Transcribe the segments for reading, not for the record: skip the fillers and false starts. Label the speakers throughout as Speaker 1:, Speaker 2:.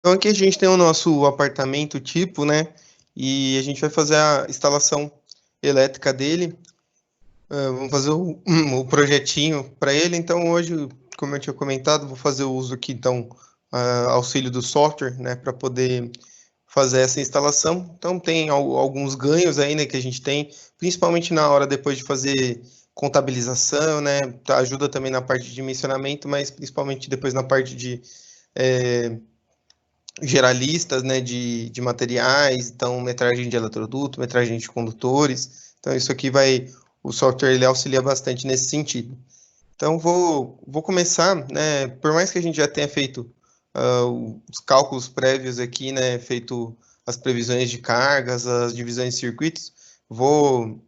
Speaker 1: Então aqui a gente tem o nosso apartamento tipo, né? E a gente vai fazer a instalação elétrica dele. Vamos fazer o projetinho para ele. Então hoje, como eu tinha comentado, vou fazer o uso aqui então auxílio do software, né? Para poder fazer essa instalação. Então tem alguns ganhos aí, né? Que a gente tem, principalmente na hora depois de fazer contabilização, né? Ajuda também na parte de dimensionamento, mas principalmente depois na parte de é, geralistas, né, de materiais, então metragem de eletroduto, metragem de condutores. Então isso aqui o software ele auxilia bastante nesse sentido. Então vou começar, né, por mais que a gente já tenha feito os cálculos prévios aqui, né, feito as previsões de cargas, as divisões de circuitos, vou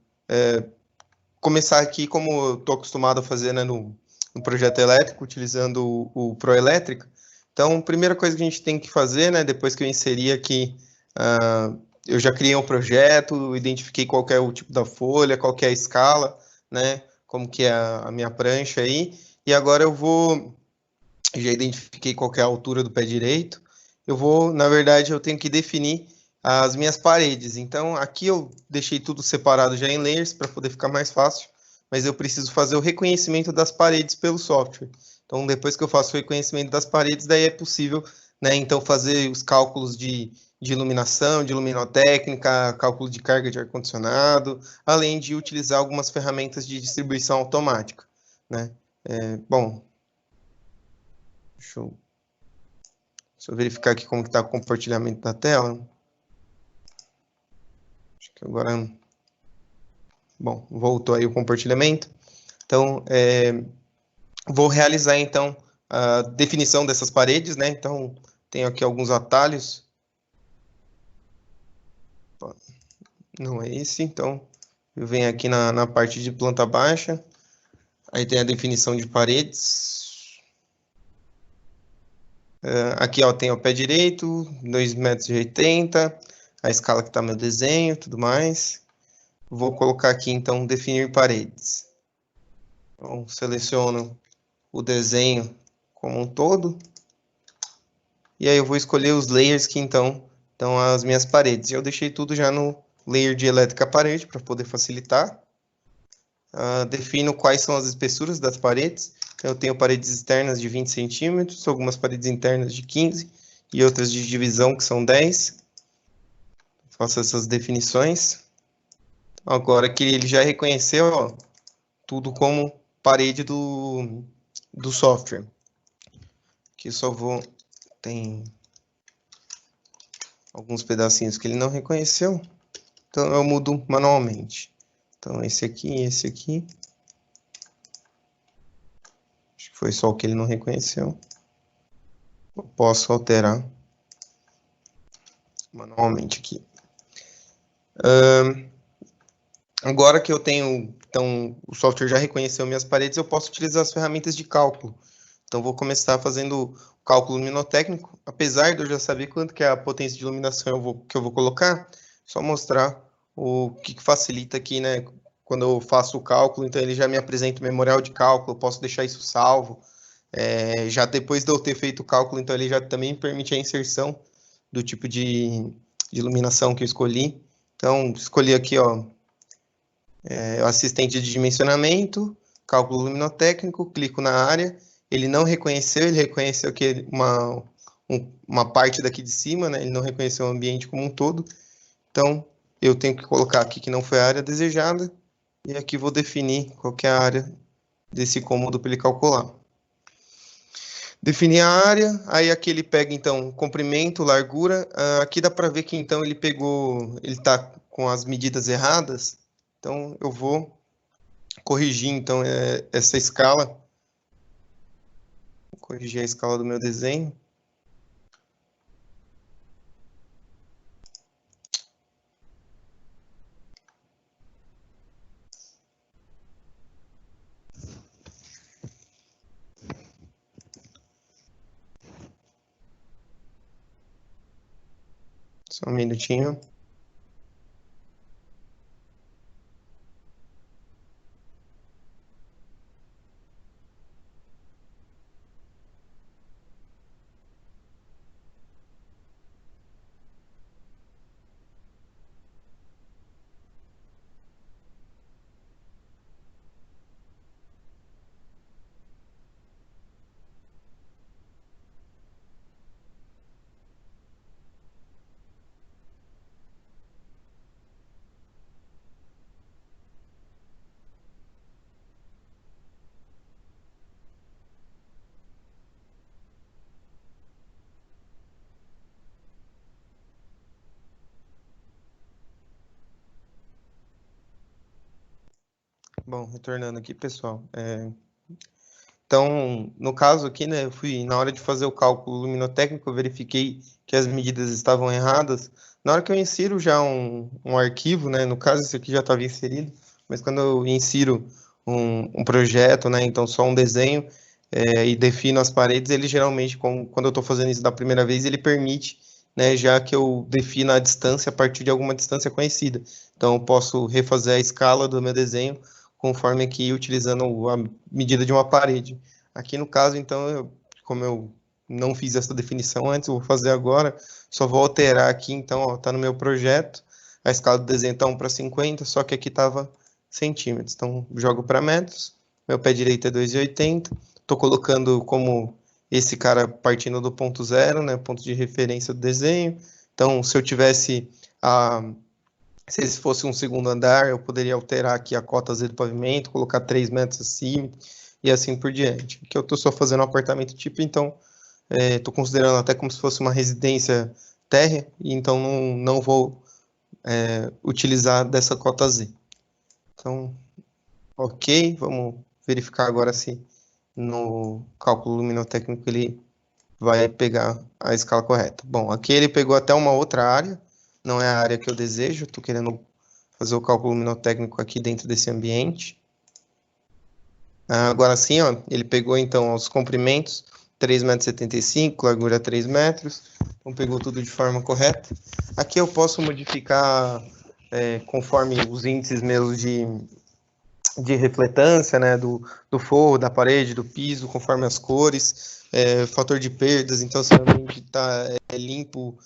Speaker 1: começar aqui como eu estou acostumado a fazer, né, no projeto elétrico, utilizando o Proelétrica. Então, a primeira coisa que a gente tem que fazer, né, depois que eu inseri aqui, eu já criei um projeto, identifiquei qual que é o tipo da folha, qual que é a escala, né, como que é a minha prancha aí, e agora já identifiquei qual que é a altura do pé direito, na verdade, eu tenho que definir as minhas paredes. Então, aqui eu deixei tudo separado já em layers para poder ficar mais fácil, mas eu preciso fazer o reconhecimento das paredes pelo software. Então, depois que eu faço o reconhecimento das paredes, daí é possível, né, então fazer os cálculos de iluminação, de luminotécnica, cálculo de carga de ar-condicionado, além de utilizar algumas ferramentas de distribuição automática, né? Bom, deixa eu Deixa eu verificar aqui como está o compartilhamento da tela. Acho que agora, bom, voltou aí o compartilhamento. Então, vou realizar então a definição dessas paredes, né? Então, tenho aqui alguns atalhos. Não é esse, então eu venho aqui na parte de planta baixa. Aí tem a definição de paredes. Aqui, ó, tem o pé direito, 2,80 m, a escala que está meu desenho, tudo mais. Vou colocar aqui, então, definir paredes. Então, seleciono o desenho como um todo. E aí eu vou escolher os layers que então estão as minhas paredes. Eu deixei tudo já no layer de elétrica parede para poder facilitar. Defino quais são as espessuras das paredes. Então, eu tenho paredes externas de 20 centímetros, algumas paredes internas de 15 e outras de divisão que são 10. Faço essas definições. Agora que ele já reconheceu, ó, tudo como parede do software. Aqui só vou... Tem alguns pedacinhos que ele não reconheceu, então eu mudo manualmente. Então esse aqui e esse aqui, acho que foi só o que ele não reconheceu. Eu posso alterar manualmente aqui. Agora que eu tenho, então o software já reconheceu minhas paredes, eu posso utilizar as ferramentas de cálculo. Então vou começar fazendo o cálculo luminotécnico, apesar de eu já saber quanto que é a potência de iluminação que eu vou colocar, só mostrar o que facilita aqui, né? Quando eu faço o cálculo, então ele já me apresenta o memorial de cálculo, eu posso deixar isso salvo. Já depois de eu ter feito o cálculo, então ele já também permite a inserção do tipo de iluminação que eu escolhi. Então, escolhi aqui, ó, o assistente de dimensionamento, cálculo luminotécnico, clico na área, ele reconheceu que uma parte daqui de cima, né? Ele não reconheceu o ambiente como um todo. Então, eu tenho que colocar aqui que não foi a área desejada, e aqui vou definir qual que é a área desse cômodo para ele calcular. Definir a área, aí aqui ele pega então comprimento, largura. Aqui dá para ver que então ele está com as medidas erradas. Então eu vou corrigir então essa escala, vou corrigir a escala do meu desenho. Só um minutinho. Bom, retornando aqui, pessoal. Então, no caso aqui, né, eu fui, na hora de fazer o cálculo luminotécnico, eu verifiquei que as medidas estavam erradas. Na hora que eu insiro já um arquivo, né, no caso, esse aqui já estava inserido, mas quando eu insiro um projeto, né, então só um desenho, e defino as paredes, ele geralmente, quando eu estou fazendo isso da primeira vez, ele permite, né, já que eu defino a distância a partir de alguma distância conhecida. Então, eu posso refazer a escala do meu desenho conforme aqui utilizando a medida de uma parede. Aqui no caso, então, como eu não fiz essa definição antes, eu vou fazer agora, só vou alterar aqui, então, está no meu projeto, a escala do desenho está 1 para 50, só que aqui estava centímetros. Então, jogo para metros, meu pé direito é 2,80, estou colocando como esse cara partindo do ponto zero, né, ponto de referência do desenho. Então, se eu tivesse se esse fosse um segundo andar, eu poderia alterar aqui a cota Z do pavimento, colocar 3 metros acima e assim por diante. Aqui eu estou só fazendo um apartamento tipo, então estou considerando até como se fosse uma residência térrea, e então não vou utilizar dessa cota Z. Então, ok, vamos verificar agora se no cálculo luminotécnico ele vai pegar a escala correta. Bom, aqui ele pegou até uma outra área, não é a área que eu desejo, estou querendo fazer o cálculo luminotécnico aqui dentro desse ambiente. Agora sim, ó, ele pegou então os comprimentos, 3,75 m, largura 3 metros, então pegou tudo de forma correta. Aqui eu posso modificar conforme os índices meus de refletância, né, do forro, da parede, do piso, conforme as cores, fator de perdas, então se o ambiente está limpo,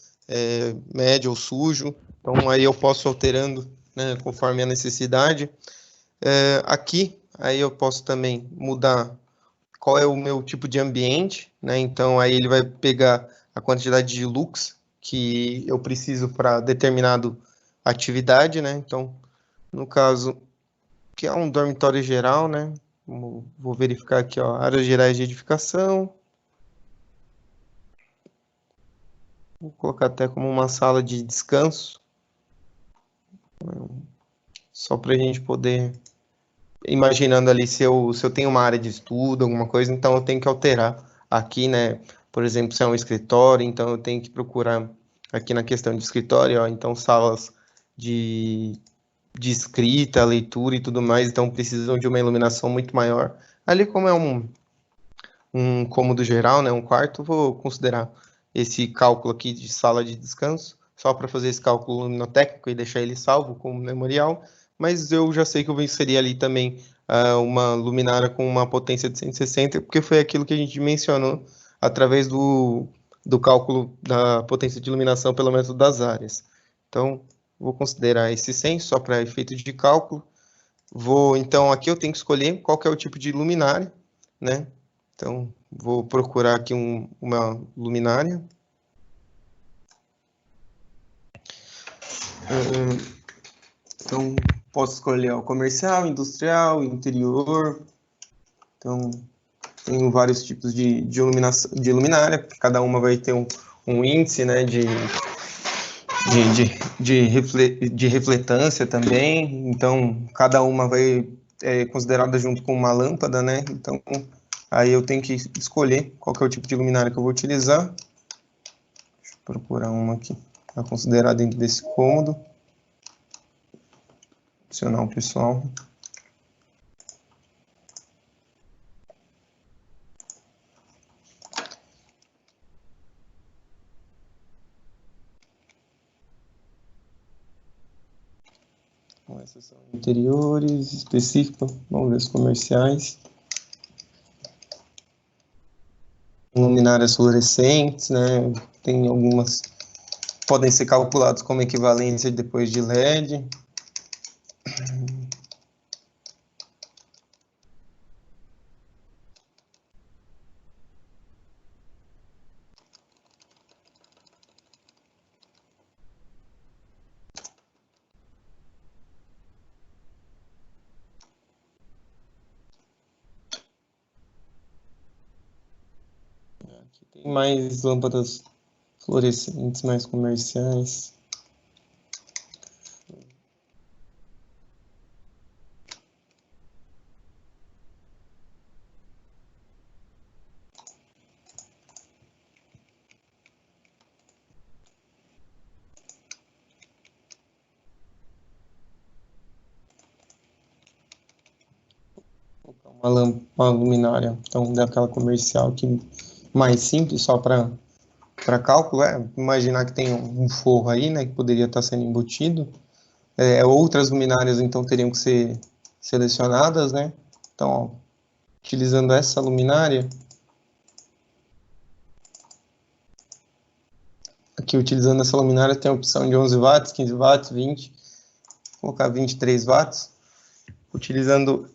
Speaker 1: médio ou sujo, então aí eu posso alterando, né, conforme a necessidade. Aqui, aí eu posso também mudar qual é o meu tipo de ambiente, né, então aí ele vai pegar a quantidade de lux que eu preciso para determinado atividade, né, então no caso que é um dormitório geral, né? Vou verificar aqui, ó, áreas gerais de edificação. Vou colocar até como uma sala de descanso, só para a gente poder imaginando ali se eu tenho uma área de estudo, alguma coisa, então eu tenho que alterar aqui, né? Por exemplo, se é um escritório, então eu tenho que procurar aqui na questão de escritório, ó, então salas de escrita, leitura e tudo mais, então precisam de uma iluminação muito maior. Ali, como é um cômodo geral, né, um quarto, vou considerar esse cálculo aqui de sala de descanso, só para fazer esse cálculo luminotécnico e deixar ele salvo como memorial, mas eu já sei que eu vou inserir ali também uma luminária com uma potência de 160, porque foi aquilo que a gente mencionou através do cálculo da potência de iluminação pelo método das áreas. Então, vou considerar esse 100 só para efeito de cálculo. Então, aqui eu tenho que escolher qual que é o tipo de luminária, né? Então, vou procurar aqui uma luminária. Então, posso escolher o comercial, industrial, interior. Então, tenho vários tipos de iluminação, de luminária, cada uma vai ter um índice, né, de refletância também. Então, cada uma vai considerada junto com uma lâmpada, né? Então, aí eu tenho que escolher qual que é o tipo de luminária que eu vou utilizar. Deixa eu procurar uma aqui para considerar dentro desse cômodo. Adicionar o pessoal. Então, essas são interiores específicos. Vamos ver os comerciais. Luminárias fluorescentes, né? Tem algumas podem ser calculados como equivalência depois de LED. Aqui tem mais lâmpadas fluorescentes, mais comerciais. uma luminária, então daquela comercial que mais simples, só para cálculo, imaginar que tem um forro aí, né, que poderia estar sendo embutido. Outras luminárias, então, teriam que ser selecionadas, né? Então, ó, utilizando essa luminária, aqui utilizando essa luminária tem a opção de 11 watts, 15 watts, 20, vou colocar 23 watts, utilizando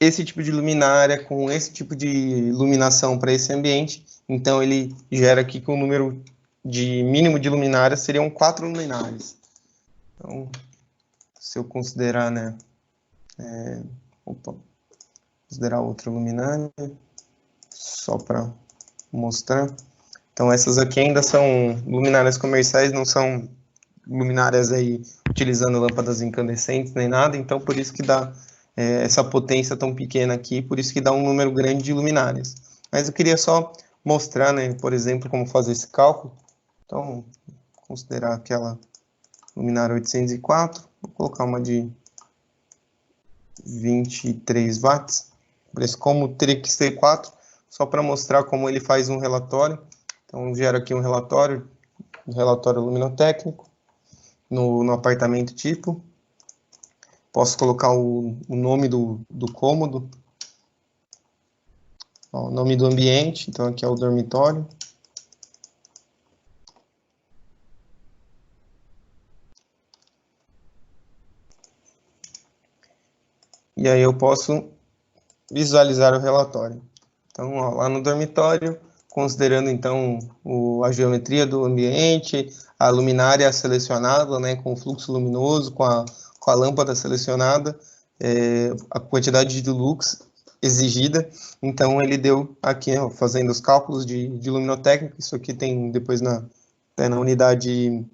Speaker 1: esse tipo de luminária, com esse tipo de iluminação para esse ambiente, então ele gera aqui que o número de mínimo de luminárias seriam 4 luminárias. Então, se eu considerar, né, considerar outra luminária, só para mostrar. Então, essas aqui ainda são luminárias comerciais, não são luminárias aí utilizando lâmpadas incandescentes nem nada, então por isso que dá essa potência tão pequena aqui, por isso que dá um número grande de luminárias. Mas eu queria só mostrar, né, por exemplo, como fazer esse cálculo. Então, considerar aquela luminária 804, vou colocar uma de 23 watts, por isso como teria que ser 4, só para mostrar como ele faz um relatório. Então, gera aqui um relatório luminotécnico, no apartamento tipo. Posso colocar o nome do cômodo, ó, o nome do ambiente, então aqui é o dormitório. E aí eu posso visualizar o relatório. Então, ó, lá no dormitório, considerando então a geometria do ambiente, a luminária selecionada, né, com o fluxo luminoso, com a lâmpada selecionada, a quantidade de lux exigida. Então, ele deu aqui, ó, fazendo os cálculos de luminotécnica, isso aqui tem depois na unidade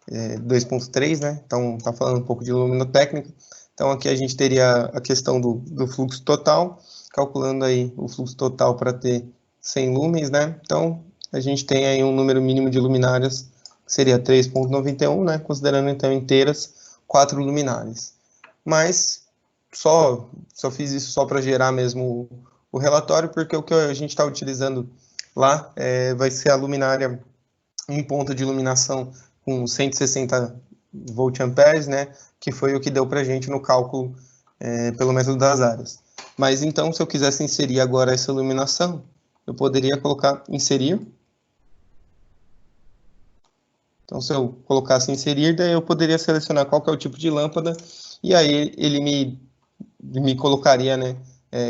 Speaker 1: 2.3, né? Então, está falando um pouco de luminotécnica. Então, aqui a gente teria a questão do fluxo total, calculando aí o fluxo total para ter 100 lumens, né? Então, a gente tem aí um número mínimo de luminárias, que seria 3.91, né? Considerando, então, inteiras, 4 luminárias. Mas, só fiz isso só para gerar mesmo o relatório, porque o que a gente está utilizando lá vai ser a luminária, um ponto de iluminação com 160 volt-amperes, né, que foi o que deu para a gente no cálculo pelo método das áreas. Mas então, se eu quisesse inserir agora essa iluminação, eu poderia colocar inserir. Então, se eu colocasse inserir, daí eu poderia selecionar qual que é o tipo de lâmpada, e aí ele me colocaria, né,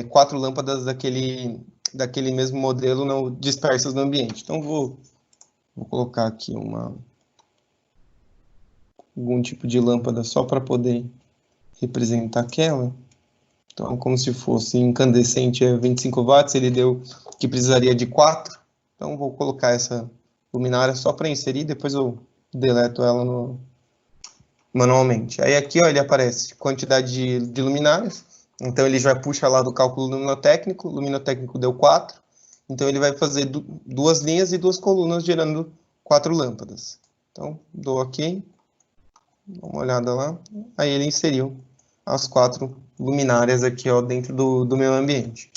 Speaker 1: 4 lâmpadas daquele mesmo modelo dispersas no ambiente. Então, vou colocar aqui algum tipo de lâmpada só para poder representar aquela. Então, como se fosse incandescente 25 watts, ele deu que precisaria de 4. Então, vou colocar essa luminária só para inserir, depois eu deleto ela manualmente. Aí aqui, ó, ele aparece quantidade de luminárias. Então, ele já puxa lá do cálculo luminotécnico. O luminotécnico deu 4. Então, ele vai fazer duas linhas e 2 colunas, gerando 4 lâmpadas. Então, dou OK. Dá uma olhada lá. Aí ele inseriu as 4 luminárias aqui, ó, dentro do meu ambiente.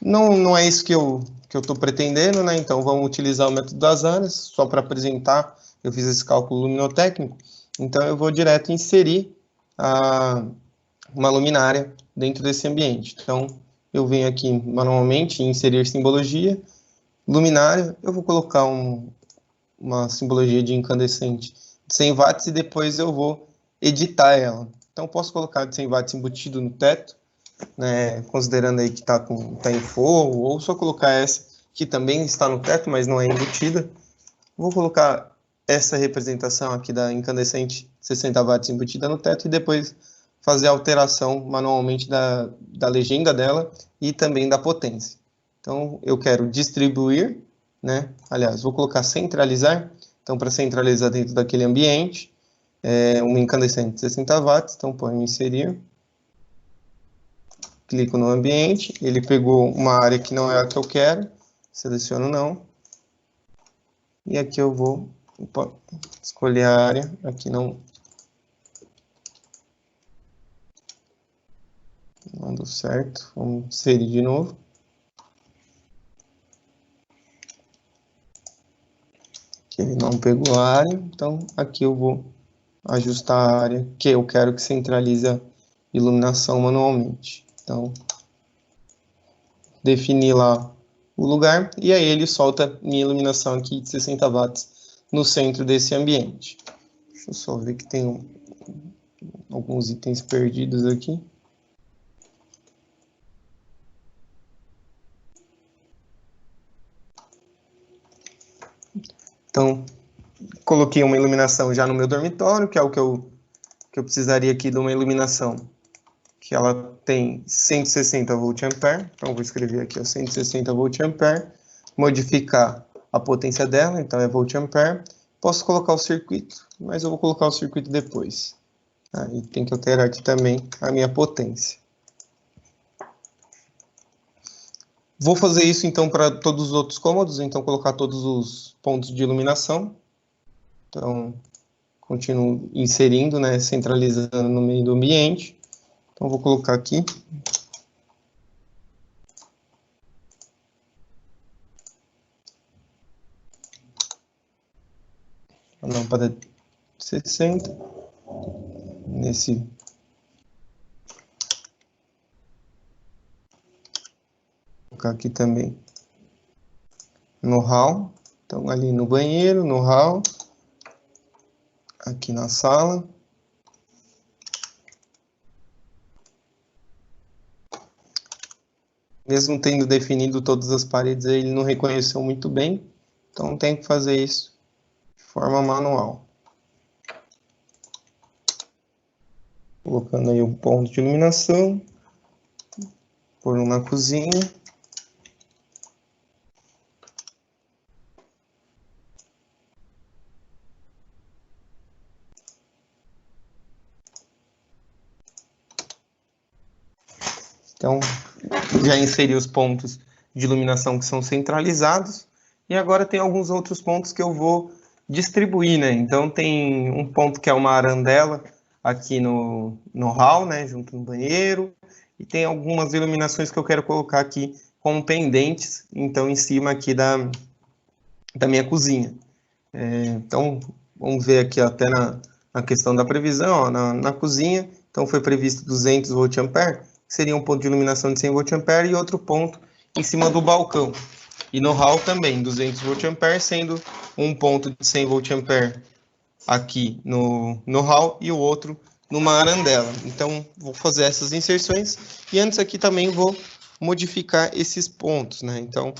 Speaker 1: Não é isso que eu estou pretendendo, né? Então vamos utilizar o método das áreas, só para apresentar. Eu fiz esse cálculo luminotécnico, então eu vou direto inserir uma luminária dentro desse ambiente. Então eu venho aqui manualmente inserir simbologia, luminária, eu vou colocar uma simbologia de incandescente de 100 watts e depois eu vou editar ela. Então posso colocar de 100 watts embutido no teto, né, considerando aí que tá em forro, ou só colocar essa que também está no teto, mas não é embutida. Vou colocar essa representação aqui da incandescente 60 watts embutida no teto e depois fazer a alteração manualmente da legenda dela e também da potência. Então, eu quero distribuir, né? Aliás, vou colocar centralizar. Então, para centralizar dentro daquele ambiente, uma incandescente 60 watts, então ponho inserir. Clico no ambiente, ele pegou uma área que não é a que eu quero, seleciono não. E aqui eu vou escolher a área, aqui não Não deu certo. Vamos inserir de novo. Aqui ele não pegou a área, então aqui eu vou ajustar a área que eu quero que centralize a iluminação manualmente. Então, definir lá o lugar e aí ele solta minha iluminação aqui de 60 watts no centro desse ambiente. Deixa eu só ver que tem alguns itens perdidos aqui. Então, coloquei uma iluminação já no meu dormitório, que é o que eu precisaria aqui de uma iluminação, que ela tem 160 VA. Então, vou escrever aqui, ó, 160 VA, modificar a potência dela, então é VA. Posso colocar o circuito, mas eu vou colocar o circuito depois. Aí tem que alterar aqui também a minha potência. Vou fazer isso então para todos os outros cômodos, então colocar todos os pontos de iluminação. Então, continuo inserindo, né, centralizando no meio do ambiente. Então, vou colocar aqui. A lâmpada de 60. Nesse... Vou colocar aqui também no hall. Então, ali no banheiro, no hall. Aqui na sala. Mesmo tendo definido todas as paredes, ele não reconheceu muito bem. Então, tem que fazer isso de forma manual. Colocando aí um ponto de iluminação. Por um na cozinha. Então, já inseri os pontos de iluminação que são centralizados. E agora tem alguns outros pontos que eu vou distribuir, né? Então, tem um ponto que é uma arandela aqui no hall, né? Junto no banheiro. E tem algumas iluminações que eu quero colocar aqui como pendentes, então, em cima aqui da minha cozinha. Então, vamos ver aqui até na questão da previsão, ó, na cozinha. Então, foi previsto 200 VA, seria um ponto de iluminação de 100 VA e outro ponto em cima do balcão. E no hall também, 200 VA, sendo um ponto de 100 VA aqui no hall e o outro numa arandela. Então, vou fazer essas inserções e antes aqui também vou modificar esses pontos, né? Então,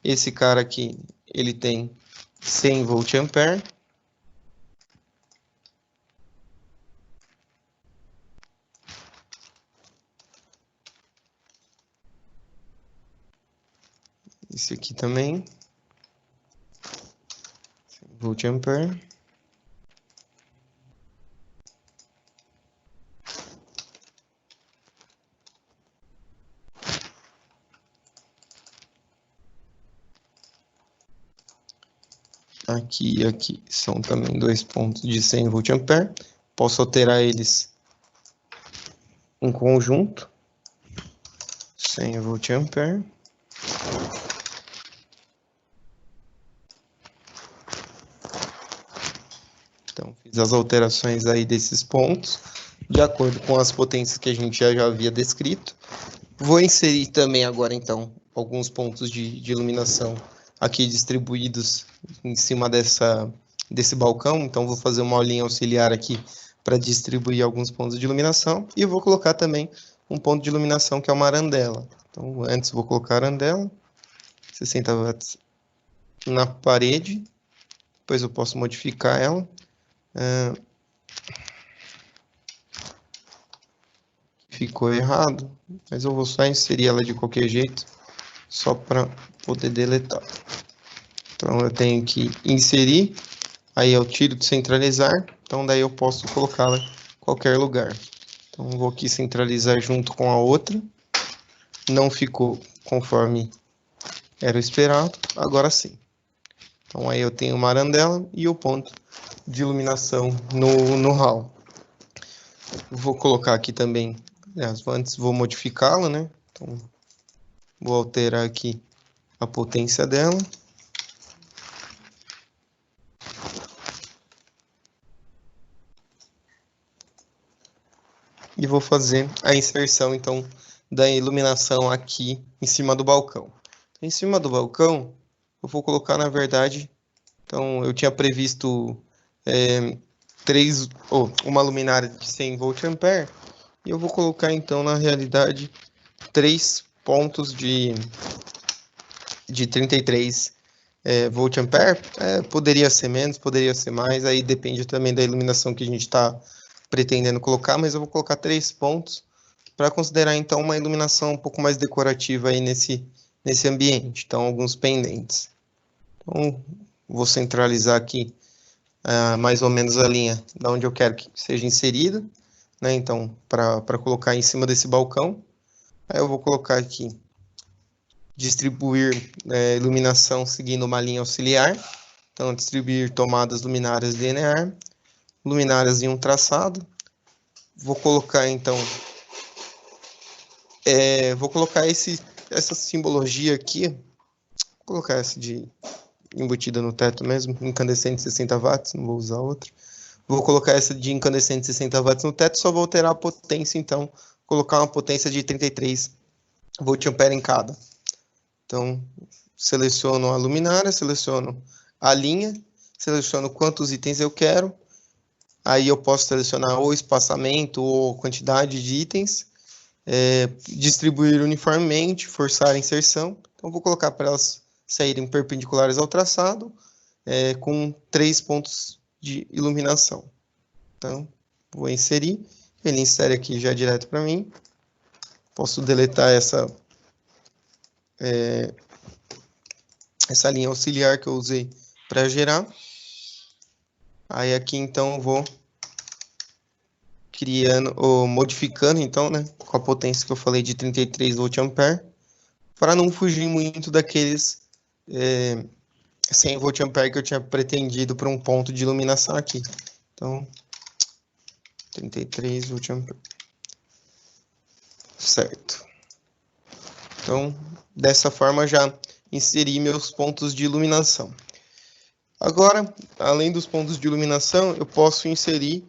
Speaker 1: esse cara aqui, ele tem 100 VA. Esse aqui também. 100 VA. Aqui e aqui são também dois pontos de 100 VA. Posso alterar eles em conjunto. 100 VA. Então, fiz as alterações aí desses pontos, de acordo com as potências que a gente já havia descrito. Vou inserir também agora, então, alguns pontos de iluminação aqui distribuídos em cima desse balcão. Então, vou fazer uma aulinha auxiliar aqui para distribuir alguns pontos de iluminação. E vou colocar também um ponto de iluminação que é uma arandela. Então, antes vou colocar a arandela, 60 watts na parede. Depois eu posso modificar ela. Ficou errado, mas eu vou só inserir ela de qualquer jeito, só para poder deletar. Então, eu tenho que inserir, aí eu tiro de centralizar, então daí eu posso colocá-la em qualquer lugar. Então, vou aqui centralizar junto com a outra, não ficou conforme era o esperado, agora sim. Então, aí eu tenho uma arandela e o ponto de iluminação no hall. Vou colocar aqui também Aliás, antes vou modificá-la, né? Então, vou alterar aqui a potência dela. E vou fazer a inserção, então, da iluminação aqui em cima do balcão. Em cima do balcão, eu vou colocar, na verdade, então, eu tinha previsto uma luminária de 100 volt-ampere, e eu vou colocar, então, na realidade, 3 pontos de 33 volt-ampere. Poderia ser menos, poderia ser mais, aí depende também da iluminação que a gente está pretendendo colocar, mas eu vou colocar 3 pontos para considerar, então, uma iluminação um pouco mais decorativa aí nesse ambiente. Então, alguns pendentes. Então, vou centralizar aqui mais ou menos a linha da onde eu quero que seja inserida, né? Então, para colocar em cima desse balcão. Aí eu vou colocar aqui, distribuir iluminação seguindo uma linha auxiliar. Então, distribuir tomadas luminárias linear, luminárias em um traçado. Vou colocar, então, essa simbologia aqui, vou colocar essa de embutida no teto mesmo, incandescente 60 watts, não vou usar outra. Vou colocar essa de incandescente 60 watts no teto, só vou alterar a potência, então, colocar uma potência de 33 volt-ampere em cada. Então, seleciono a luminária, seleciono a linha, seleciono quantos itens eu quero. Aí eu posso selecionar o espaçamento ou quantidade de itens, distribuir uniformemente, forçar a inserção. Então, vou colocar para elas saírem perpendiculares ao traçado, com 3 pontos de iluminação. Então, vou inserir, ele insere aqui já direto para mim. Posso deletar essa linha auxiliar que eu usei para gerar. Aí aqui, então, vou criando, ou modificando, então, né, com a potência que eu falei de 33 volt-ampere, para não fugir muito daqueles 100 volt-ampere que eu tinha pretendido para um ponto de iluminação aqui. Então, 33 volt-ampere. Certo. Então, dessa forma, já inseri meus pontos de iluminação. Agora, além dos pontos de iluminação, eu posso inserir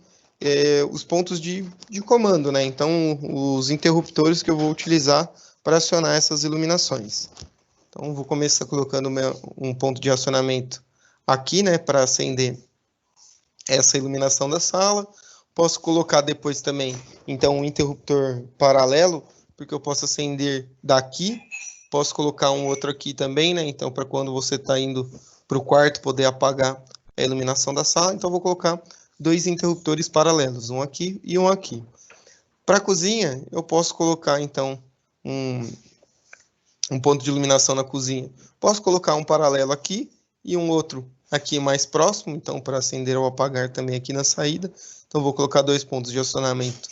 Speaker 1: os pontos de comando, né? Então, os interruptores que eu vou utilizar para acionar essas iluminações. Então, vou começar colocando um ponto de acionamento aqui, né? Para acender essa iluminação da sala. Posso colocar depois também, então, um interruptor paralelo, porque eu posso acender daqui. Posso colocar um outro aqui também, né? Então, para quando você está indo para o quarto, poder apagar a iluminação da sala. Então, vou colocar 2 interruptores paralelos, um aqui e um aqui. Para a cozinha, eu posso colocar, então, um ponto de iluminação na cozinha. Posso colocar um paralelo aqui e um outro aqui mais próximo, então, para acender ou apagar também aqui na saída. Então, vou colocar 2 pontos de acionamento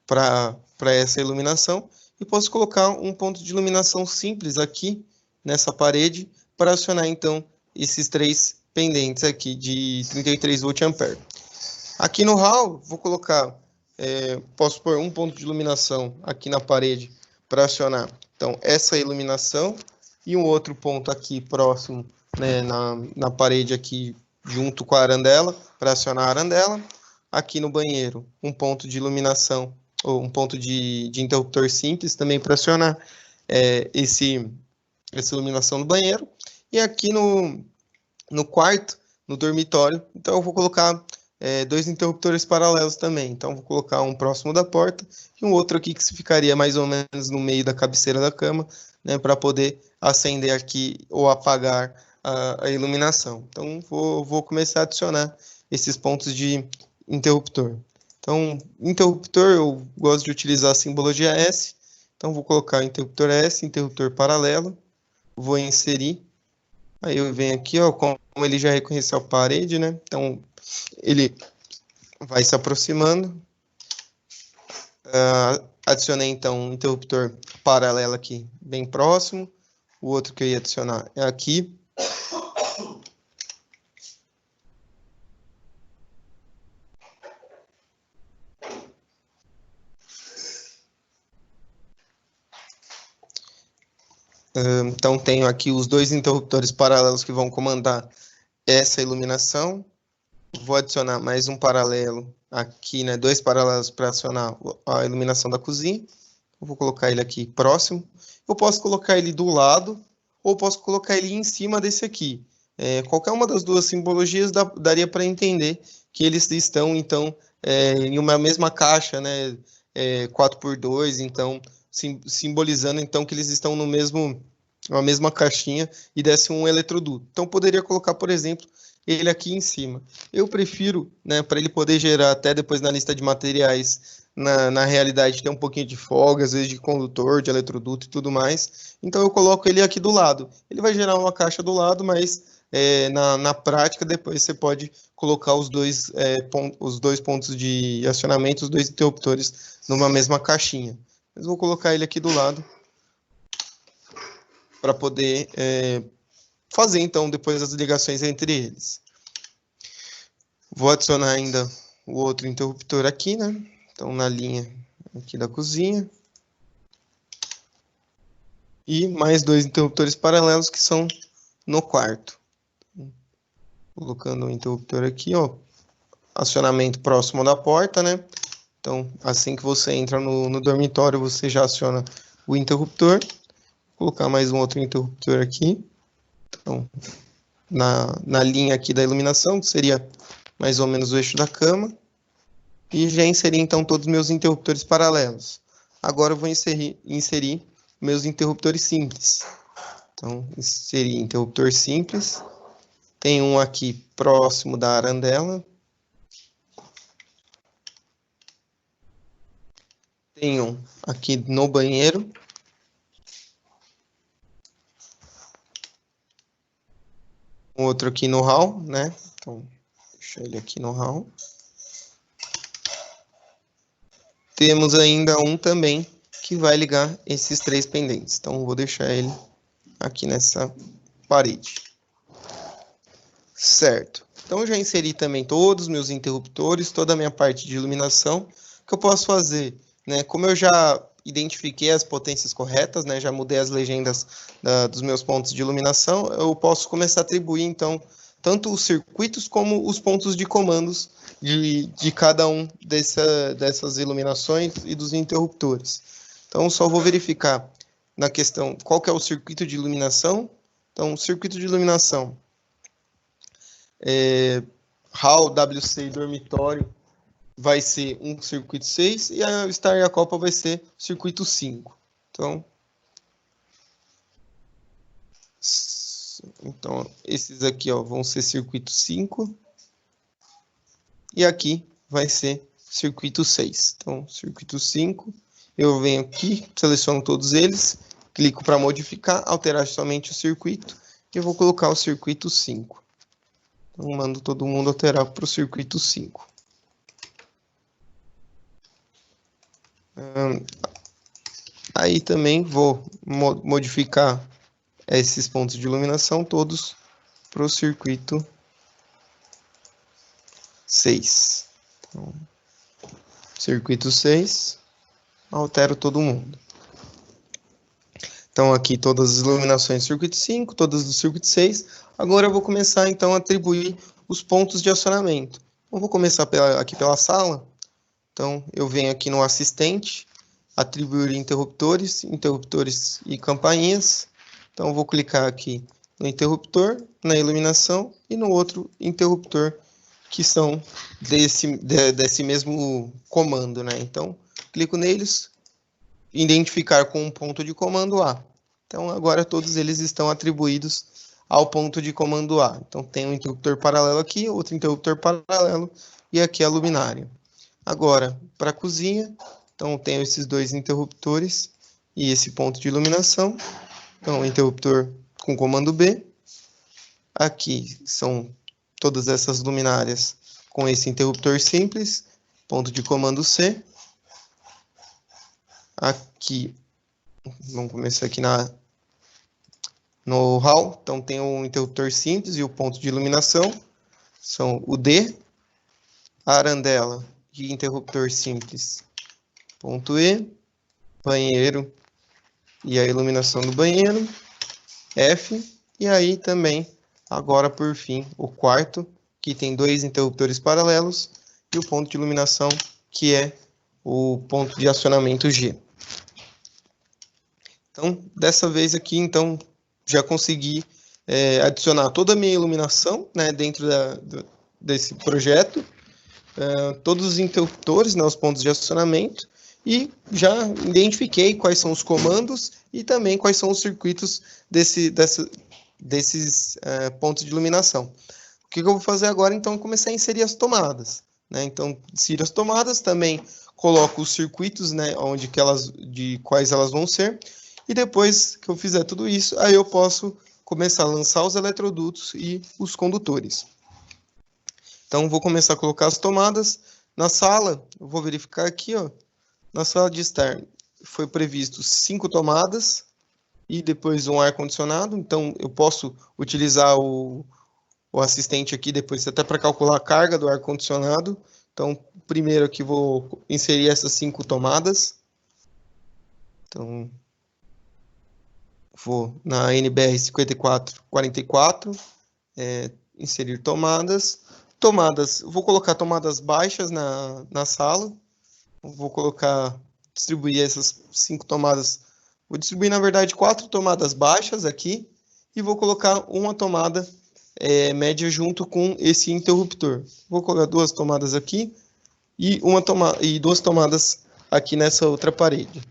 Speaker 1: para essa iluminação. E posso colocar um ponto de iluminação simples aqui nessa parede para acionar, então, esses 3 pendentes aqui de 33 volt-ampere. Aqui no hall, vou colocar, posso pôr um ponto de iluminação aqui na parede para acionar, então, essa iluminação e um outro ponto aqui próximo, né, na parede aqui junto com a arandela, para acionar a arandela. Aqui no banheiro, um ponto de iluminação, ou um ponto de interruptor simples também para acionar essa iluminação no banheiro. E aqui no quarto, no dormitório, então eu vou colocar 2 interruptores paralelos também. Então, vou colocar um próximo da porta e um outro aqui que ficaria mais ou menos no meio da cabeceira da cama, né, para poder acender aqui ou apagar a iluminação. Então, vou começar a adicionar esses pontos de interruptor. Então, interruptor, eu gosto de utilizar a simbologia S. Então, vou colocar interruptor S, interruptor paralelo, vou inserir. Aí eu venho aqui, ó, como ele já reconheceu a parede, né? Então, ele vai se aproximando. Adicionei, então, um interruptor paralelo aqui, bem próximo. O outro que eu ia adicionar é aqui. Então, tenho aqui os dois interruptores paralelos que vão comandar essa iluminação. Vou adicionar mais um paralelo aqui, né? Dois paralelos para acionar a iluminação da cozinha. Eu vou colocar ele aqui próximo. Eu posso colocar ele do lado ou posso colocar ele em cima desse aqui. Qualquer uma das duas simbologias daria para entender que eles estão, então, em uma mesma caixa, né? 4x2, então, simbolizando, então, que eles estão no mesmo, na mesma caixinha e desse um eletroduto. Então, poderia colocar, por exemplo, ele aqui em cima. Eu prefiro, né, para ele poder gerar até depois na lista de materiais, na realidade, ter um pouquinho de folga, às vezes de condutor, de eletroduto e tudo mais. Então, eu coloco ele aqui do lado. Ele vai gerar uma caixa do lado, mas na prática, depois você pode colocar os dois pontos de acionamento, os dois interruptores, numa mesma caixinha. Mas vou colocar ele aqui do lado para poder fazer, então, depois as ligações entre eles. Vou adicionar ainda o outro interruptor aqui, né? Então, na linha aqui da cozinha. E mais dois interruptores paralelos que são no quarto. Colocando o interruptor aqui, ó. Acionamento próximo da porta, né? Então, assim que você entra no dormitório, você já aciona o interruptor. Vou colocar mais um outro interruptor aqui. Então, na linha aqui da iluminação, que seria mais ou menos o eixo da cama. E já inseri, então, todos os meus interruptores paralelos. Agora eu vou inserir meus interruptores simples. Então, inserir interruptor simples. Tem um aqui próximo da arandela. Tem um aqui no banheiro. Um outro aqui no hall, né? Então, deixa ele aqui no hall. Temos ainda um também que vai ligar esses três pendentes. Então, vou deixar ele aqui nessa parede. Certo. Então, eu já inseri também todos os meus interruptores, toda a minha parte de iluminação. O que eu posso fazer, né? Como eu já identifiquei as potências corretas, né? Já mudei as legendas dos meus pontos de iluminação, eu posso começar a atribuir, então, tanto os circuitos como os pontos de comandos de cada um dessas iluminações e dos interruptores. Então, só vou verificar na questão qual que é o circuito de iluminação. Então, o circuito de iluminação hall, WC e dormitório vai ser um circuito 6 e a Star e a Copa vai ser circuito 5. Então esses aqui, ó, vão ser circuito 5 e aqui vai ser circuito 6. Então, circuito 5, eu venho aqui, seleciono todos eles, clico para modificar, alterar somente o circuito e eu vou colocar o circuito 5. Então, mando todo mundo alterar para o circuito 5. Aí também vou modificar esses pontos de iluminação todos para o circuito 6. Então, circuito 6, altero todo mundo. Então, aqui todas as iluminações do circuito 5, todas do circuito 6. Agora eu vou começar, então, a atribuir os pontos de acionamento. Então, vou começar aqui pela sala. Então, eu venho aqui no assistente, atribuir interruptores e campainhas. Então, eu vou clicar aqui no interruptor, na iluminação e no outro interruptor, que são desse mesmo comando, né? Então, clico neles, identificar com um ponto de comando A. Então, agora todos eles estão atribuídos ao ponto de comando A. Então, tem um interruptor paralelo aqui, outro interruptor paralelo e aqui a luminária. Agora, para a cozinha, então tenho esses dois interruptores e esse ponto de iluminação. Então, interruptor com comando B. Aqui são todas essas luminárias com esse interruptor simples, ponto de comando C. Aqui, vamos começar aqui no hall. Então, tem um interruptor simples e o ponto de iluminação são o D. A arandela de interruptor simples, ponto E, banheiro e a iluminação do banheiro. F, e aí também, agora por fim, o quarto, que tem 2 interruptores paralelos, e o ponto de iluminação, que é o ponto de acionamento G. Então, dessa vez aqui, então, já consegui adicionar toda a minha iluminação, né, dentro desse projeto, todos os interruptores, né, os pontos de acionamento, e já identifiquei quais são os comandos e também quais são os circuitos desses pontos de iluminação. O que eu vou fazer agora, então, é começar a inserir as tomadas, né? Então, insiro as tomadas, também coloco os circuitos, né, de quais elas vão ser, e depois que eu fizer tudo isso, aí eu posso começar a lançar os eletrodutos e os condutores. Então, vou começar a colocar as tomadas na sala. Eu vou verificar aqui, ó, na sala de estar foi previsto 5 tomadas e depois um ar-condicionado. Então, eu posso utilizar o assistente aqui depois até para calcular a carga do ar-condicionado. Então, primeiro aqui vou inserir essas 5 tomadas. Então, vou na NBR 5444, inserir tomadas. Vou colocar tomadas baixas na sala. Vou distribuir essas 5 tomadas. Vou distribuir, na verdade, 4 tomadas baixas aqui. E vou colocar uma tomada média junto com esse interruptor. Vou colocar 2 tomadas aqui e 2 tomadas aqui nessa outra parede.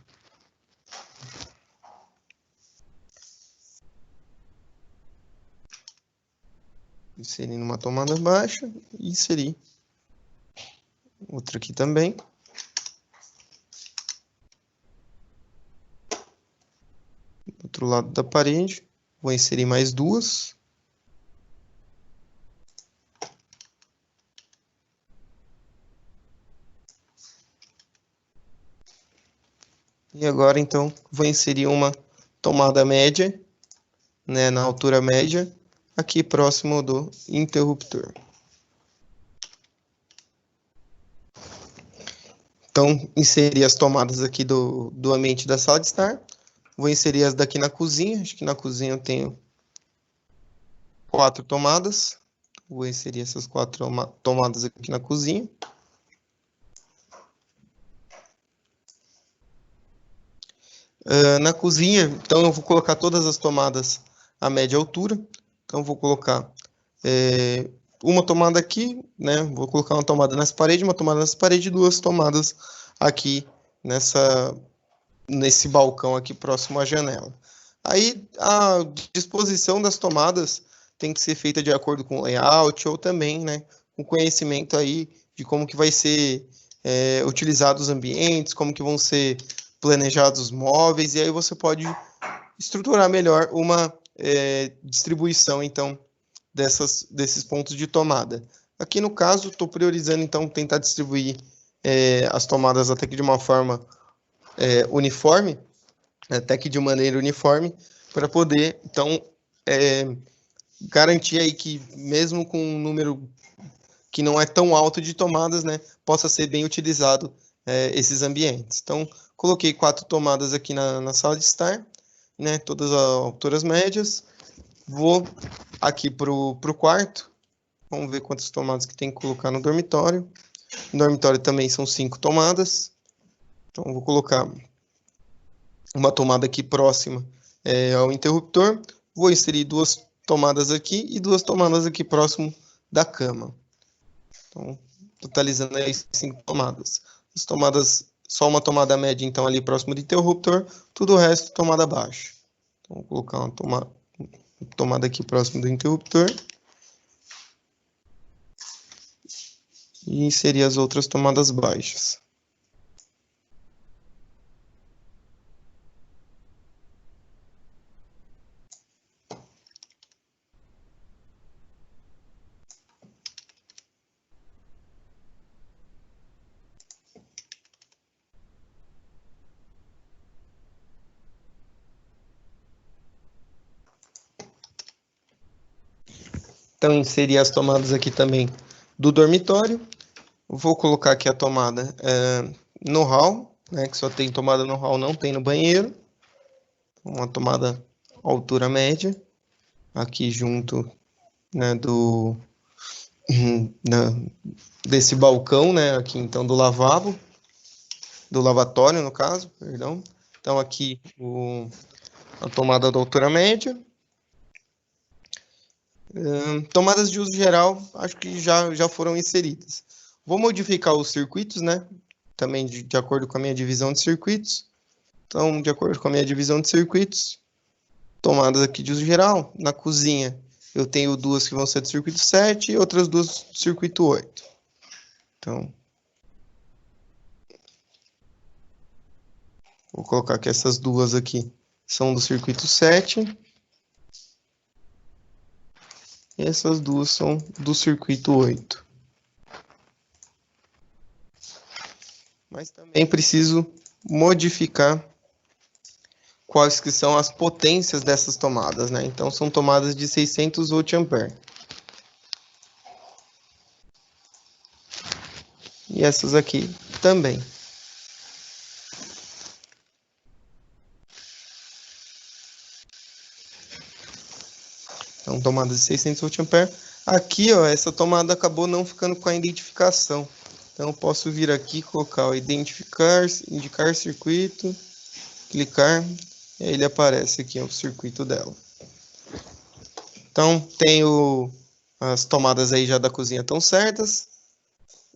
Speaker 1: Inserir uma tomada baixa e inserir outra aqui também. Do outro lado da parede, vou inserir mais 2. E agora, então, vou inserir uma tomada média, né, na altura média, aqui próximo do interruptor. Então, inseri as tomadas aqui do ambiente da sala de estar. Vou inserir as daqui na cozinha. Acho que na cozinha eu tenho 4 tomadas. Vou inserir essas 4 tomadas aqui na cozinha. Na cozinha, então eu vou colocar todas as tomadas a média altura. Então, vou colocar uma tomada aqui, né? Vou colocar uma tomada nessa parede, uma tomada nessa parede e 2 tomadas aqui nesse balcão aqui próximo à janela. Aí, a disposição das tomadas tem que ser feita de acordo com o layout ou também, né, com conhecimento aí de como que vai ser utilizados os ambientes, como que vão ser planejados os móveis, e aí você pode estruturar melhor uma distribuição, então, desses pontos de tomada. Aqui no caso, estou priorizando, então, tentar distribuir as tomadas até que de uma forma uniforme, até que de maneira uniforme, para poder, então, garantir aí que, mesmo com um número que não é tão alto de tomadas, né, possa ser bem utilizado esses ambientes. Então, coloquei 4 tomadas aqui na sala de estar, né, todas as alturas médias. Vou aqui para o quarto. Vamos ver quantas tomadas que tem que colocar no dormitório. No dormitório também são 5 tomadas. Então, vou colocar uma tomada aqui próxima ao interruptor. Vou inserir 2 tomadas aqui e 2 tomadas aqui próximo da cama. Então, totalizando aí 5 tomadas. As tomadas, só uma tomada média, então, ali próximo do interruptor. Tudo o resto, tomada baixa. Então, vou colocar uma tomada aqui próximo do interruptor. E inserir as outras tomadas baixas. Então, inserir as tomadas aqui também do dormitório. Vou colocar aqui a tomada no hall, né, que só tem tomada no hall, não tem no banheiro. Uma tomada altura média, aqui junto, né, desse balcão, né, aqui então do lavabo, do lavatório no caso, perdão. Então aqui a tomada da altura média. Tomadas de uso geral, acho que já foram inseridas. Vou modificar os circuitos, né, também de acordo com a minha divisão de circuitos. Então, de acordo com a minha divisão de circuitos, tomadas aqui de uso geral. Na cozinha, eu tenho duas que vão ser do circuito 7 e outras duas do circuito 8. Então, vou colocar que essas duas aqui são do circuito 7. E essas duas são do circuito 8. Mas também preciso modificar quais que são as potências dessas tomadas, né? Então, são tomadas de 600 volt-ampere. E essas aqui também. Então, tomadas de 600 volt-ampere. Aqui, ó, essa tomada acabou não ficando com a identificação. Então, eu posso vir aqui, colocar o identificar, indicar circuito, clicar, e aí ele aparece aqui, ó, o circuito dela. Então, tenho as tomadas aí já da cozinha estão certas.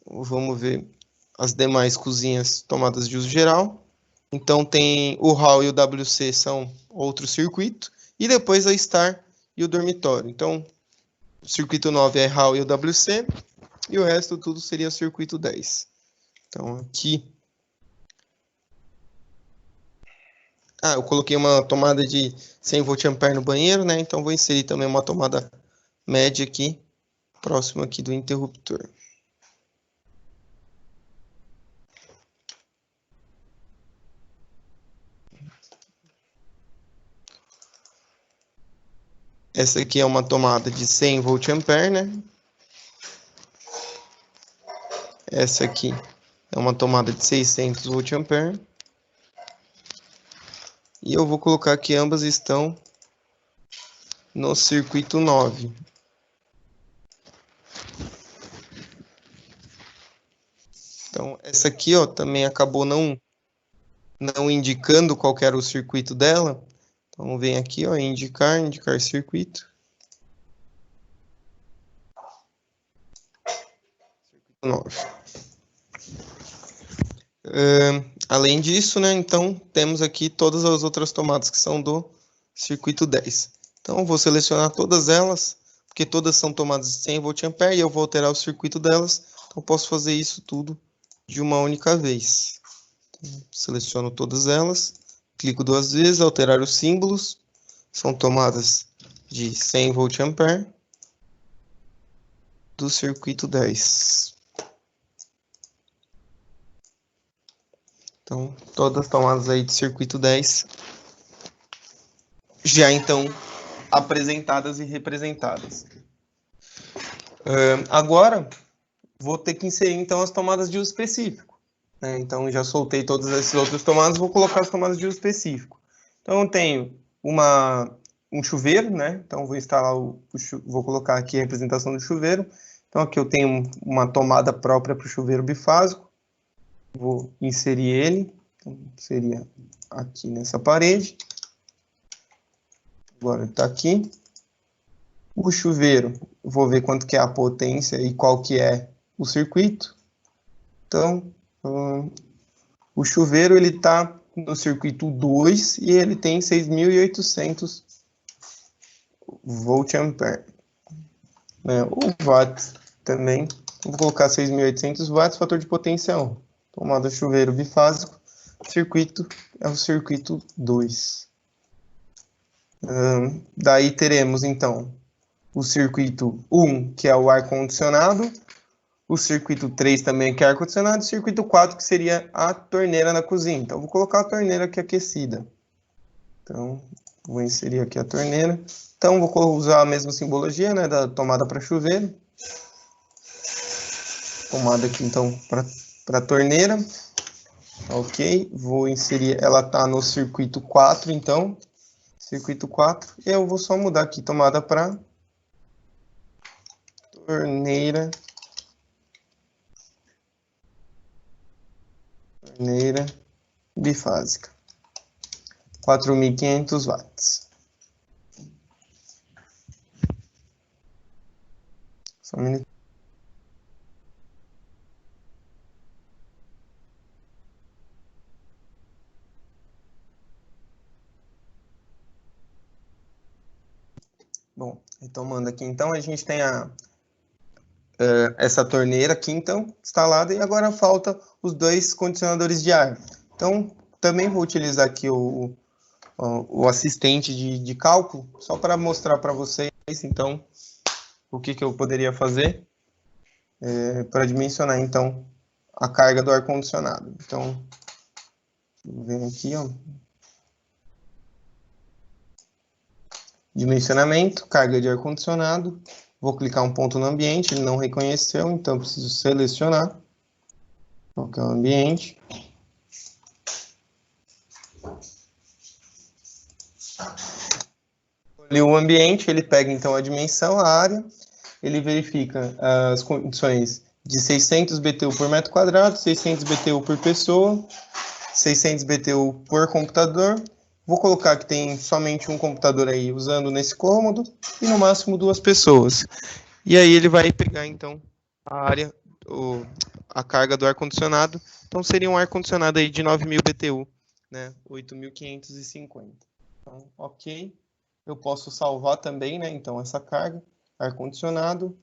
Speaker 1: Vamos ver as demais cozinhas tomadas de uso geral. Então, tem o hall e o WC são outro circuito. E depois a Star e o dormitório. Então, o circuito 9 é hall e o WC. E o resto tudo seria o circuito 10. Então, aqui... eu coloquei uma tomada de 100 volt-ampere no banheiro, né? Então, vou inserir também uma tomada média aqui, próximo aqui do interruptor. Essa aqui é uma tomada de 100 volt-ampere, né? Essa aqui é uma tomada de 600 volt-ampere. E eu vou colocar que ambas estão no circuito 9. Então, essa aqui, ó, também acabou não indicando qual era o circuito dela. Então, vem aqui, ó, indicar circuito. Circuito 9. Além disso, né, então, temos aqui todas as outras tomadas que são do circuito 10. Então, vou selecionar todas elas, porque todas são tomadas de 100 volt-ampere e eu vou alterar o circuito delas. Então, posso fazer isso tudo de uma única vez. Então, seleciono todas elas, clico duas vezes, alterar os símbolos. São tomadas de 100 volt-ampere do circuito 10. Então, todas as tomadas aí do circuito 10 já então apresentadas e representadas. Agora, vou ter que inserir então as tomadas de uso específico, né? Então, já soltei todas essas outras tomadas, vou colocar as tomadas de uso específico. Então, eu tenho um chuveiro, né? Então, vou instalar vou colocar aqui a representação do chuveiro. Então, aqui eu tenho uma tomada própria para o chuveiro bifásico. Vou inserir ele, então, seria aqui nessa parede. Agora está aqui. O chuveiro, vou ver quanto que é a potência e qual que é o circuito. Então, o chuveiro ele está no circuito 2 e ele tem 6.800 volt-ampere. O watt também, vou colocar 6.800 watts, fator de potência 1. Tomada chuveiro bifásico, circuito é o circuito 2. Daí teremos, então, o circuito 1, que é o ar-condicionado, o circuito 3 também, que é ar-condicionado, e o circuito 4, que seria a torneira na cozinha. Então, vou colocar a torneira aqui aquecida. Então, vou inserir aqui a torneira. Então, vou usar a mesma simbologia, né, da tomada para chuveiro. Tomada aqui, então, para a torneira. Ok, vou inserir, ela está no circuito 4, então. circuito 4, e eu vou só mudar aqui tomada para torneira bifásica, 4.500 watts. Só um minuto. Bom, retomando aqui, então, a gente tem essa torneira aqui, então, instalada, e agora falta os dois condicionadores de ar. Então, também vou utilizar aqui o assistente de cálculo, só para mostrar para vocês, então, o que eu poderia fazer para dimensionar, então, a carga do ar-condicionado. Então, vem aqui, ó. Dimensionamento, carga de ar-condicionado. Vou clicar um ponto no ambiente, ele não reconheceu, então preciso selecionar qual que é o ambiente. Escolhi o ambiente, ele pega então a dimensão, a área, ele verifica as condições de 600 BTU por metro quadrado, 600 BTU por pessoa, 600 BTU por computador. Vou colocar que tem somente um computador aí usando nesse cômodo e no máximo 2 pessoas. E aí ele vai pegar então a área, a carga do ar-condicionado. Então seria um ar-condicionado aí de 9.000 BTU, né? 8.550. Então, ok. Eu posso salvar também, né? Então essa carga, ar-condicionado.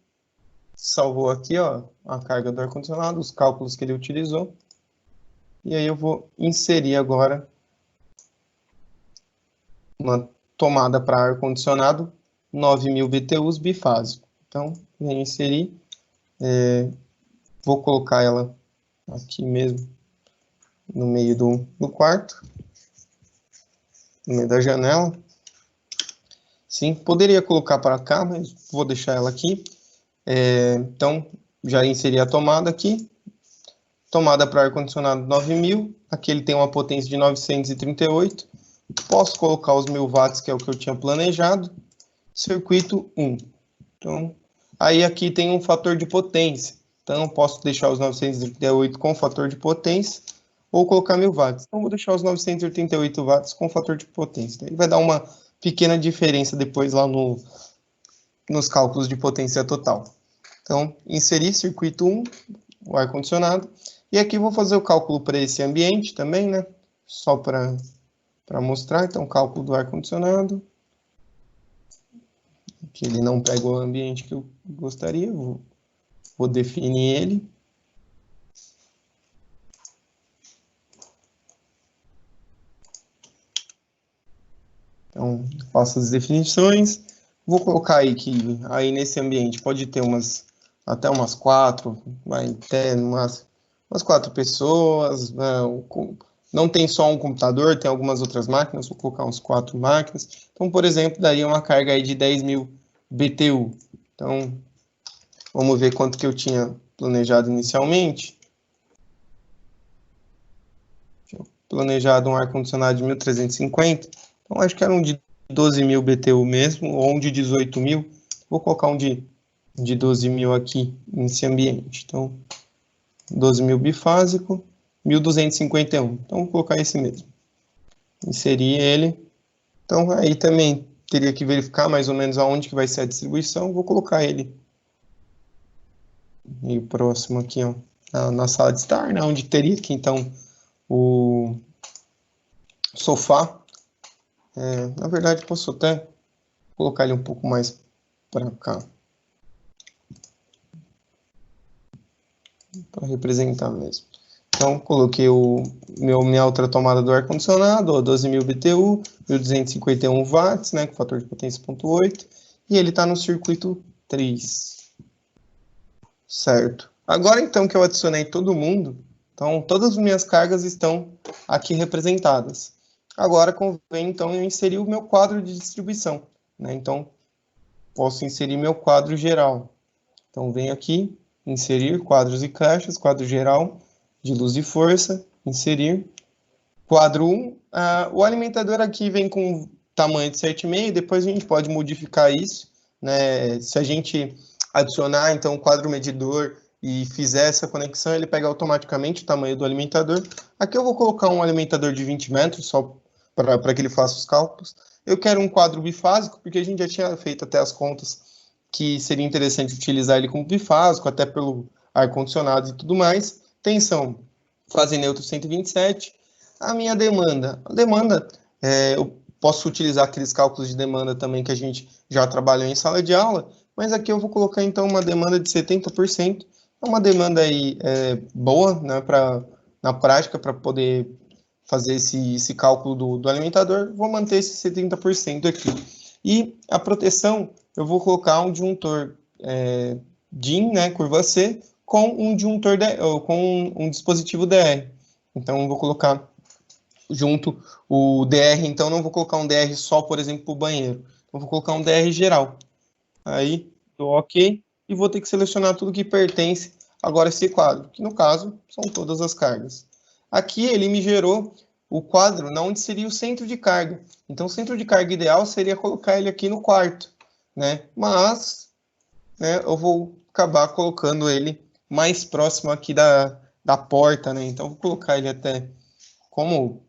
Speaker 1: Salvou aqui, ó, a carga do ar-condicionado, os cálculos que ele utilizou. E aí eu vou inserir agora uma tomada para ar-condicionado 9.000 BTUs bifásico. Então, vou inserir, vou colocar ela aqui mesmo, no meio do quarto, no meio da janela. Sim, poderia colocar para cá, mas vou deixar ela aqui. Então, já inseri a tomada aqui. Tomada para ar-condicionado 9.000, aqui ele tem uma potência de 938. Posso colocar os 1.000 watts, que é o que eu tinha planejado. Circuito 1. Então, aí aqui tem um fator de potência. Então, posso deixar os 938 com fator de potência ou colocar 1.000 watts. Então, vou deixar os 988 watts com fator de potência. Ele vai dar uma pequena diferença depois lá nos cálculos de potência total. Então, inserir circuito 1, o ar-condicionado. E aqui vou fazer o cálculo para esse ambiente também, né? Só para mostrar. Então, cálculo do ar-condicionado. Que ele não pega o ambiente que eu gostaria. Vou definir ele. Então, faço as definições. Vou colocar aí que aí nesse ambiente pode ter até umas 4, vai até umas 4 pessoas. Não tem só um computador, tem algumas outras máquinas, vou colocar uns 4 máquinas. Então, por exemplo, daria uma carga aí de 10.000 BTU. Então, vamos ver quanto que eu tinha planejado inicialmente. Planejado um ar-condicionado de 1.350. Então, acho que era um de 12.000 BTU mesmo, ou um de 18.000. Vou colocar um de 12.000 aqui nesse ambiente. Então, 12.000 bifásico, 1.251. Então, vou colocar esse mesmo. Inserir ele. Então, aí também teria que verificar mais ou menos aonde que vai ser a distribuição. Vou colocar ele meio próximo aqui, ó, na sala de estar, né, onde teria aqui, então, o sofá. Na verdade, posso até colocar ele um pouco mais para cá. Para representar mesmo. Então, coloquei minha outra tomada do ar-condicionado, 12.000 BTU, 1.251 watts, né, com fator de potência 0,8, e ele está no circuito 3. Certo. Agora, então, que eu adicionei todo mundo, então, todas as minhas cargas estão aqui representadas. Agora, convém, então, eu inserir o meu quadro de distribuição, né? Então, posso inserir meu quadro geral. Então, venho aqui, inserir quadros e caixas, quadro geral de luz e força, inserir. Quadro 1, o alimentador aqui vem com tamanho de 7,5, depois a gente pode modificar isso, né? Se a gente adicionar, então, o quadro medidor e fizer essa conexão, ele pega automaticamente o tamanho do alimentador. Aqui eu vou colocar um alimentador de 20 metros, só para que ele faça os cálculos. Eu quero um quadro bifásico, porque a gente já tinha feito até as contas que seria interessante utilizar ele como bifásico, até pelo ar-condicionado e tudo mais. Tensão, fase neutro 127. A minha demanda. A demanda, eu posso utilizar aqueles cálculos de demanda também que a gente já trabalhou em sala de aula, mas aqui eu vou colocar então uma demanda de 70%. É uma demanda aí boa, né, na prática, para poder fazer esse cálculo do alimentador. Vou manter esse 70% aqui. E a proteção, eu vou colocar um disjuntor DIN, né, curva C, com um disjuntor com um dispositivo DR. Então, eu vou colocar junto o DR, então não vou colocar um DR só, por exemplo, para o banheiro. Eu vou colocar um DR geral. Aí, dou OK, e vou ter que selecionar tudo que pertence agora a esse quadro, que no caso são todas as cargas. Aqui ele me gerou o quadro onde seria o centro de carga. Então, o centro de carga ideal seria colocar ele aqui no quarto, né? Mas, né, eu vou acabar colocando ele mais próximo aqui da porta, né? Então, vou colocar ele até, como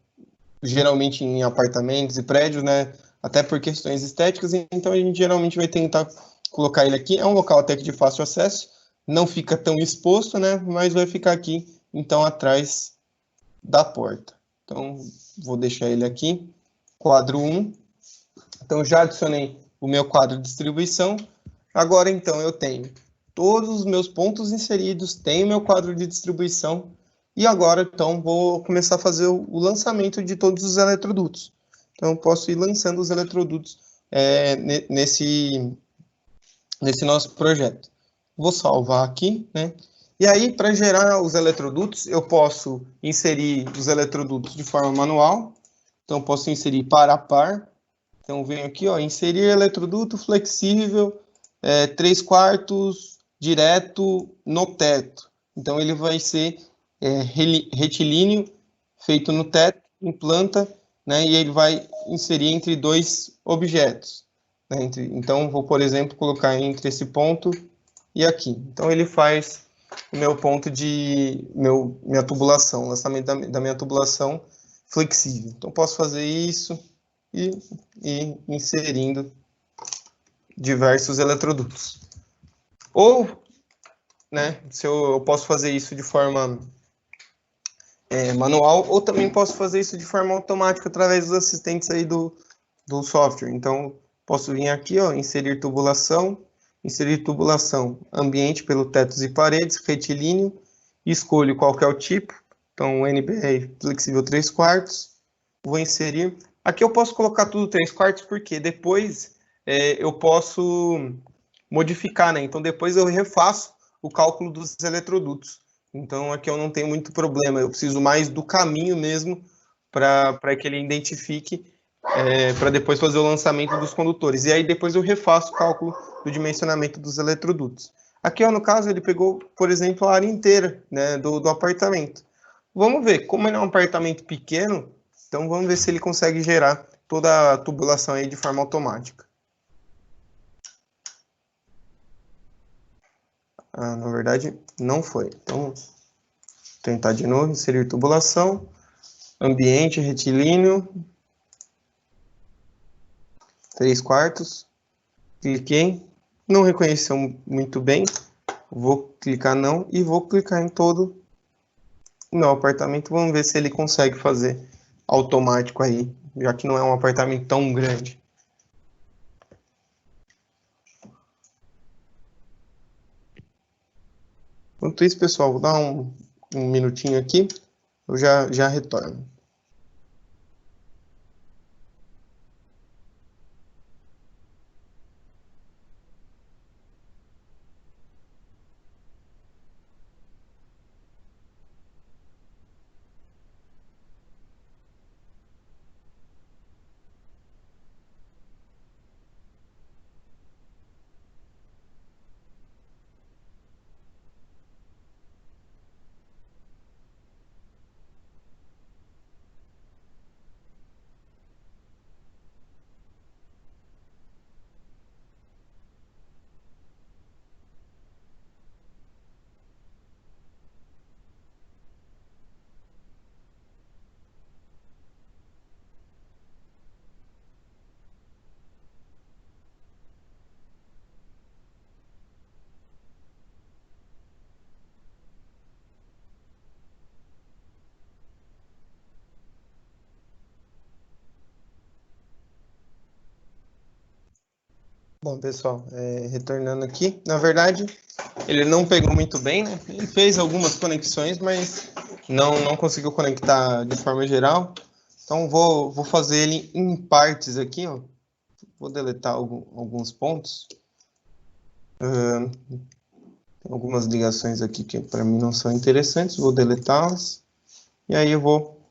Speaker 1: geralmente em apartamentos e prédios, né? Até por questões estéticas, então a gente geralmente vai tentar colocar ele aqui. É um local até que de fácil acesso, não fica tão exposto, né? Mas vai ficar aqui, então, atrás da porta. Então, vou deixar ele aqui, quadro 1. Então, já adicionei o meu quadro de distribuição. Agora, então, eu tenho todos os meus pontos inseridos, tenho meu quadro de distribuição, e agora, então, vou começar a fazer o lançamento de todos os eletrodutos. Então, eu posso ir lançando os eletrodutos nesse nosso projeto. Vou salvar aqui, né? E aí, para gerar os eletrodutos, eu posso inserir os eletrodutos de forma manual. Então, posso inserir par a par. Então, venho aqui, ó, inserir eletroduto flexível, 3/4 direto no teto. Então, ele vai ser retilíneo, feito no teto, em planta, né? E ele vai inserir entre dois objetos. Né? Então, vou, por exemplo, colocar entre esse ponto e aqui. Então, ele faz o meu ponto minha tubulação, lançamento da minha tubulação flexível. Então, posso fazer isso e inserindo diversos eletrodutos. Ou, né, se eu posso fazer isso de forma manual, ou também posso fazer isso de forma automática através dos assistentes aí do software. Então, posso vir aqui, ó, inserir tubulação ambiente pelo tetos e paredes, retilíneo, escolho qual que é o tipo, então NBR flexível 3/4, vou inserir. Aqui eu posso colocar tudo 3/4 porque depois eu posso modificar, né? Então depois eu refaço o cálculo dos eletrodutos. Então aqui eu não tenho muito problema, eu preciso mais do caminho mesmo para que ele identifique para depois fazer o lançamento dos condutores. E aí depois eu refaço o cálculo do dimensionamento dos eletrodutos. Aqui, ó, no caso, ele pegou, por exemplo, a área inteira, né, do apartamento. Vamos ver, como ele é um apartamento pequeno, então vamos ver se ele consegue gerar toda a tubulação aí de forma automática. Na verdade, não foi. Então, tentar de novo, inserir tubulação, ambiente retilíneo, 3/4, cliquei, não reconheceu muito bem, vou clicar não e vou clicar em todo o meu apartamento, vamos ver se ele consegue fazer automático aí, já que não é um apartamento tão grande. Enquanto isso, pessoal, vou dar um minutinho aqui, eu já retorno. Bom, pessoal, retornando aqui, na verdade, ele não pegou muito bem, né? Ele fez algumas conexões, mas não conseguiu conectar de forma geral. Então, vou fazer ele em partes aqui, ó. Vou deletar alguns pontos. Tem algumas ligações aqui que para mim não são interessantes, vou deletá-las. E aí eu vou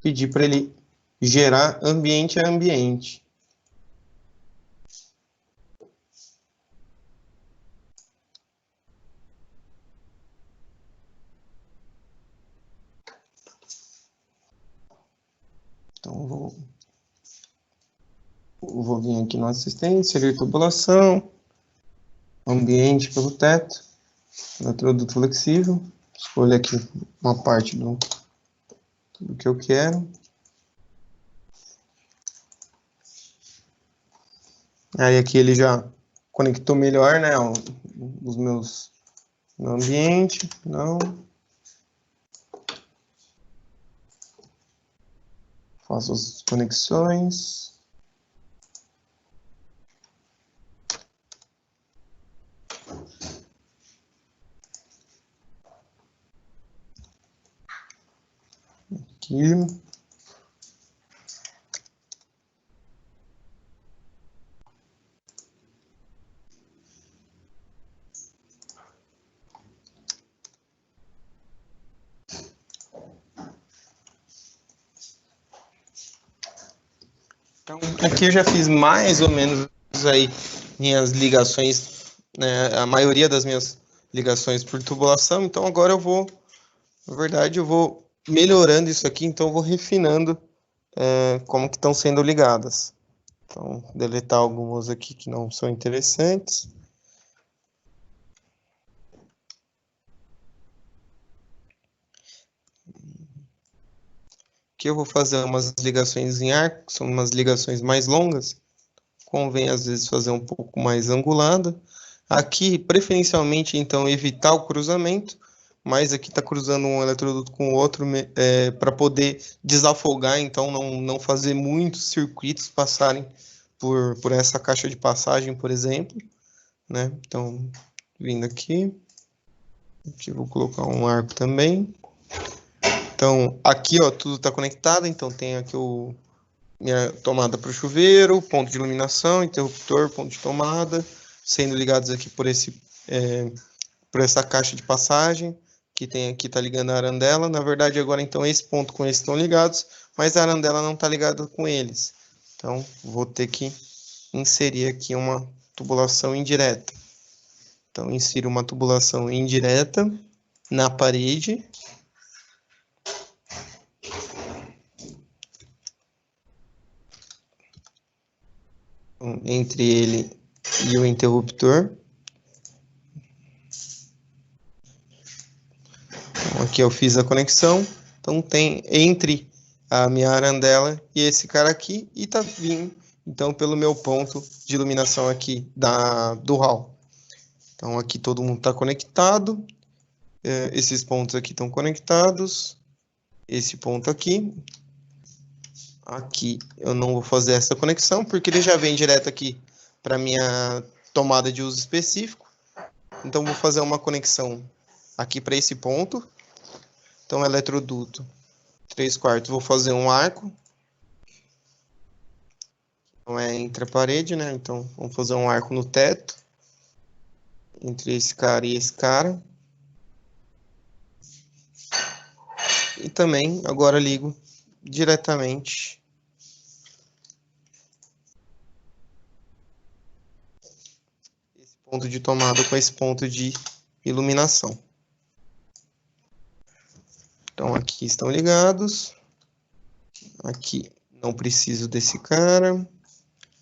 Speaker 1: pedir para ele gerar ambiente a ambiente. Então, vou vir aqui no assistente, inserir tubulação, ambiente pelo teto, eletroduto flexível, escolho aqui uma parte do que eu quero. Aí aqui ele já conectou melhor, né, meu ambiente, não. Faço as conexões. Aqui. Então, aqui eu já fiz mais ou menos aí minhas ligações, né, a maioria das minhas ligações por tubulação, então agora eu vou, na verdade, eu vou melhorando isso aqui, então eu vou refinando como que estão sendo ligadas. Então, deletar algumas aqui que não são interessantes. Aqui eu vou fazer umas ligações em arco, são umas ligações mais longas. Convém, às vezes, fazer um pouco mais angulada. Aqui, preferencialmente, então, evitar o cruzamento, mas aqui está cruzando um eletroduto com o outro para poder desafogar, então não fazer muitos circuitos passarem por essa caixa de passagem, por exemplo, né? Então, vindo aqui eu vou colocar um arco também. Então, aqui, ó, tudo está conectado, então tem aqui minha tomada para o chuveiro, ponto de iluminação, interruptor, ponto de tomada, sendo ligados aqui por essa caixa de passagem, que tem aqui, está ligando a arandela. Na verdade, agora, então, esse ponto com esse estão ligados, mas a arandela não está ligada com eles. Então, vou ter que inserir aqui uma tubulação indireta. Então, insiro uma tubulação indireta na parede. Entre ele e o interruptor. Então, aqui eu fiz a conexão. Então, tem entre a minha arandela e esse cara aqui, e tá vindo, então, pelo meu ponto de iluminação aqui do hall. Então, aqui todo mundo está conectado. Esses pontos aqui estão conectados. Esse ponto aqui. Aqui eu não vou fazer essa conexão, porque ele já vem direto aqui para minha tomada de uso específico. Então, vou fazer uma conexão aqui para esse ponto. Então, eletroduto 3/4, vou fazer um arco. Não é entre a parede, né? Então, vamos fazer um arco no teto. Entre esse cara e esse cara. E também, agora ligo diretamente esse ponto de tomada com esse ponto de iluminação. Então, aqui estão ligados. Aqui não preciso desse cara.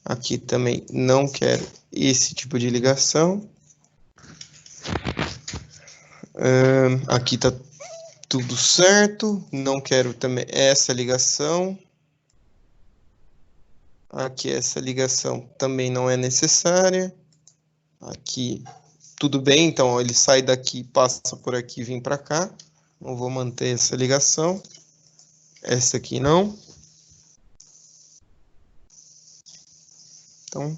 Speaker 1: Aqui também não quero esse tipo de ligação. Aqui está tudo certo. Não quero também essa ligação. Aqui essa ligação também não é necessária. Aqui tudo bem, então ele sai daqui, passa por aqui e vem para cá. Não vou manter essa ligação. Essa aqui não. Então,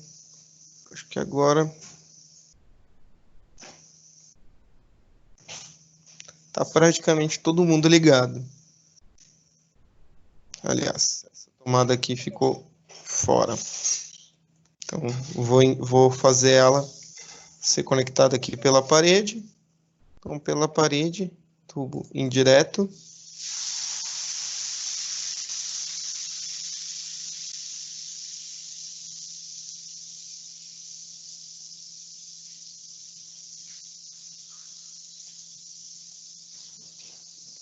Speaker 1: Acho que agora tá praticamente todo mundo ligado. Aliás, essa tomada aqui ficou fora. Então, vou fazer ela ser conectada aqui pela parede. Então, pela parede, tubo indireto.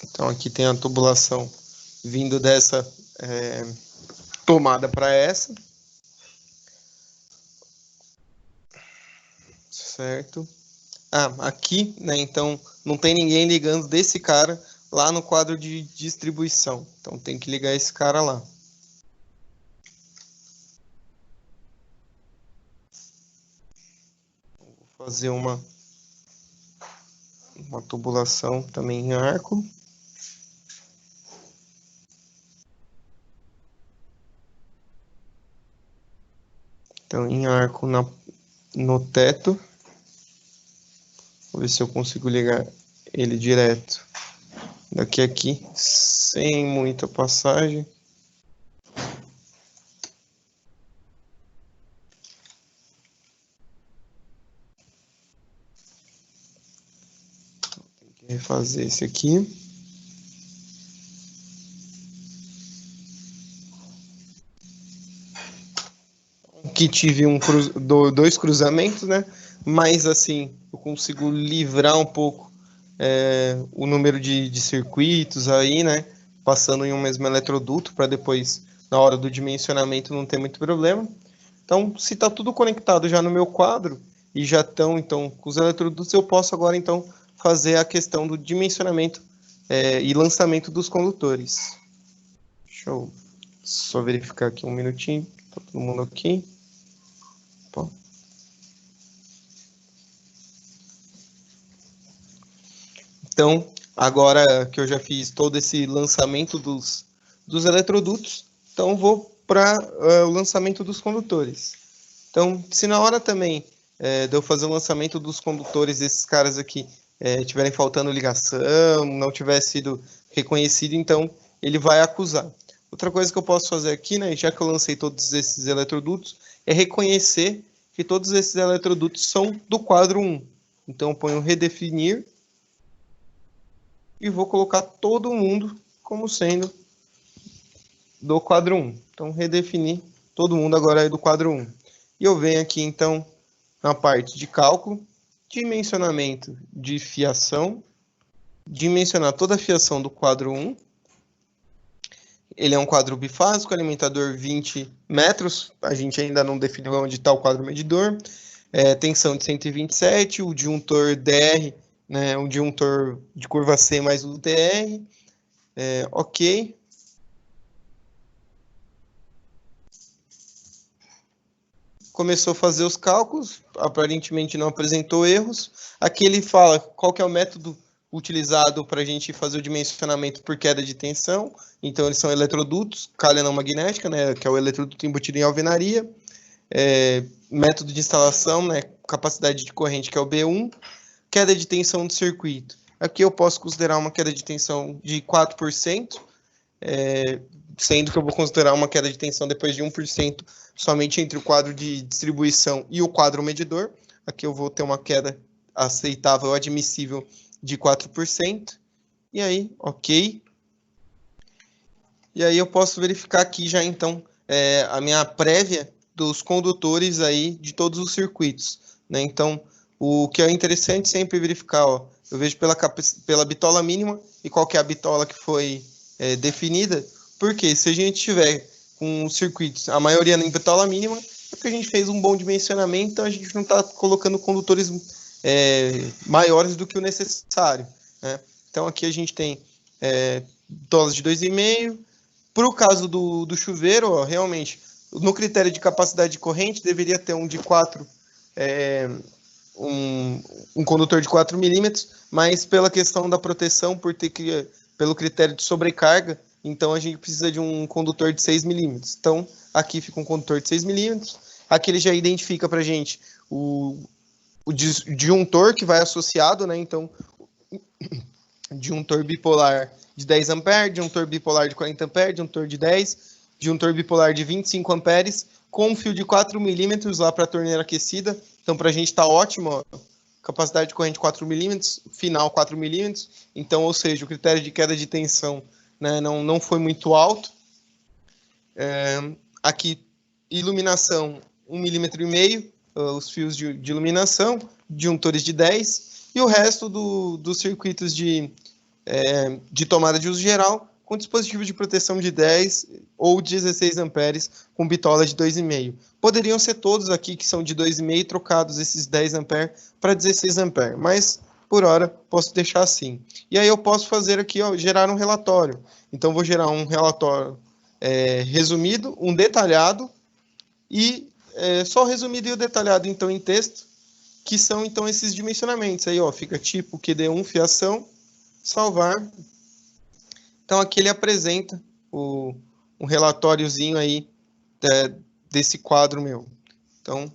Speaker 1: Então, aqui tem a tubulação vindo dessa tomada para essa. Certo. Aqui, né, então, não tem ninguém ligando desse cara lá no quadro de distribuição. Então, tem que ligar esse cara lá. Vou fazer uma tubulação também em arco. Então, em arco no teto. Vou ver se eu consigo ligar ele direto daqui a aqui, sem muita passagem. Tem que refazer esse aqui. Aqui tive dois cruzamentos, né? Mas assim, eu consigo livrar um pouco o número de circuitos aí, né? Passando em um mesmo eletroduto para depois, na hora do dimensionamento, não ter muito problema. Então, se está tudo conectado já no meu quadro e já estão, então, com os eletrodutos, eu posso agora, então, fazer a questão do dimensionamento e lançamento dos condutores. Deixa eu só verificar aqui um minutinho. Tá todo mundo aqui. Bom. Então, agora que eu já fiz todo esse lançamento dos eletrodutos, então vou para o lançamento dos condutores. Então, se na hora também de eu fazer o lançamento dos condutores, esses caras aqui tiverem faltando ligação, não tiver sido reconhecido, então ele vai acusar. Outra coisa que eu posso fazer aqui, né, já que eu lancei todos esses eletrodutos, é reconhecer que todos esses eletrodutos são do quadro 1. Então, eu ponho redefinir e vou colocar todo mundo como sendo do quadro 1. Então, redefinir todo mundo agora é do quadro 1. E eu venho aqui, então, na parte de cálculo, dimensionamento de fiação, dimensionar toda a fiação do quadro 1. Ele é um quadro bifásico, alimentador 20 metros, a gente ainda não definiu onde está o quadro medidor. Tensão de 127, o disjuntor DR, né, um disjuntor de curva C mais o DR. Ok. Começou a fazer os cálculos, aparentemente não apresentou erros. Aqui ele fala qual que é o método utilizado para a gente fazer o dimensionamento por queda de tensão. Então, eles são eletrodutos, calha não magnética, né, que é o eletroduto embutido em alvenaria. Método de instalação, né, capacidade de corrente, que é o B1. Queda de tensão do circuito. Aqui eu posso considerar uma queda de tensão de 4%, sendo que eu vou considerar uma queda de tensão depois de 1% somente entre o quadro de distribuição e o quadro medidor. Aqui eu vou ter uma queda aceitável, admissível de 4%. E aí, ok. E aí eu posso verificar aqui já, então, a minha prévia dos condutores aí de todos os circuitos, né? Então, o que é interessante sempre verificar, ó, eu vejo pela bitola mínima e qual que é a bitola que foi definida, porque se a gente tiver com circuitos, a maioria na bitola mínima, é porque a gente fez um bom dimensionamento, então a gente não está colocando condutores maiores do que o necessário, né? Então aqui a gente tem bitolas de 2,5. Para o caso do chuveiro, ó, realmente, no critério de capacidade de corrente, deveria ter um de 4, um condutor de 4 milímetros, mas pela questão da proteção, pelo critério de sobrecarga, então a gente precisa de um condutor de 6 milímetros. Então, aqui fica um condutor de 6 milímetros. Aqui ele já identifica para a gente o disjuntor que vai associado, né? Então, disjuntor bipolar de 10 amperes, disjuntor bipolar de 40 amperes, disjuntor de 10, disjuntor bipolar de 25 amperes, com um fio de 4 milímetros lá para a torneira aquecida. Então, para a gente está ótimo, ó. Capacidade de corrente 4 milímetros, final 4 milímetros. Então, ou seja, o critério de queda de tensão, né, não foi muito alto. Aqui, iluminação 1,5 milímetro, os fios de iluminação, disjuntores de 10, e o resto dos circuitos de tomada de uso geral, com dispositivo de proteção de 10 ou 16 amperes, com bitola de 2,5. Poderiam ser todos aqui que são de 2,5, trocados esses 10 amperes para 16 amperes, mas por hora posso deixar assim. E aí eu posso fazer aqui, ó, gerar um relatório. Então vou gerar um relatório resumido, um detalhado, e só o resumido e o detalhado então em texto, que são então esses dimensionamentos. Aí ó, fica tipo QD1 fiação, salvar. Então aqui ele apresenta um relatóriozinho aí desse quadro meu. Então,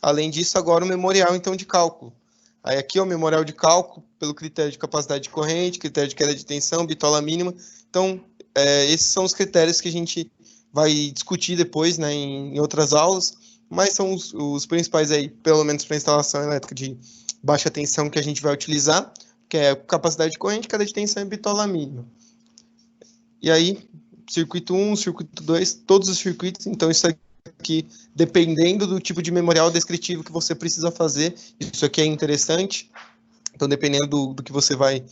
Speaker 1: além disso, agora o memorial então de cálculo. Aí aqui o memorial de cálculo pelo critério de capacidade de corrente, critério de queda de tensão, bitola mínima. Então, esses são os critérios que a gente vai discutir depois, né, em outras aulas, mas são os principais aí, pelo menos para instalação elétrica de baixa tensão que a gente vai utilizar, que é capacidade de corrente, queda de tensão e bitola mínima. E aí, circuito 1, circuito 2, todos os circuitos, então isso aqui, dependendo do tipo de memorial descritivo que você precisa fazer, isso aqui é interessante, então dependendo do que você vai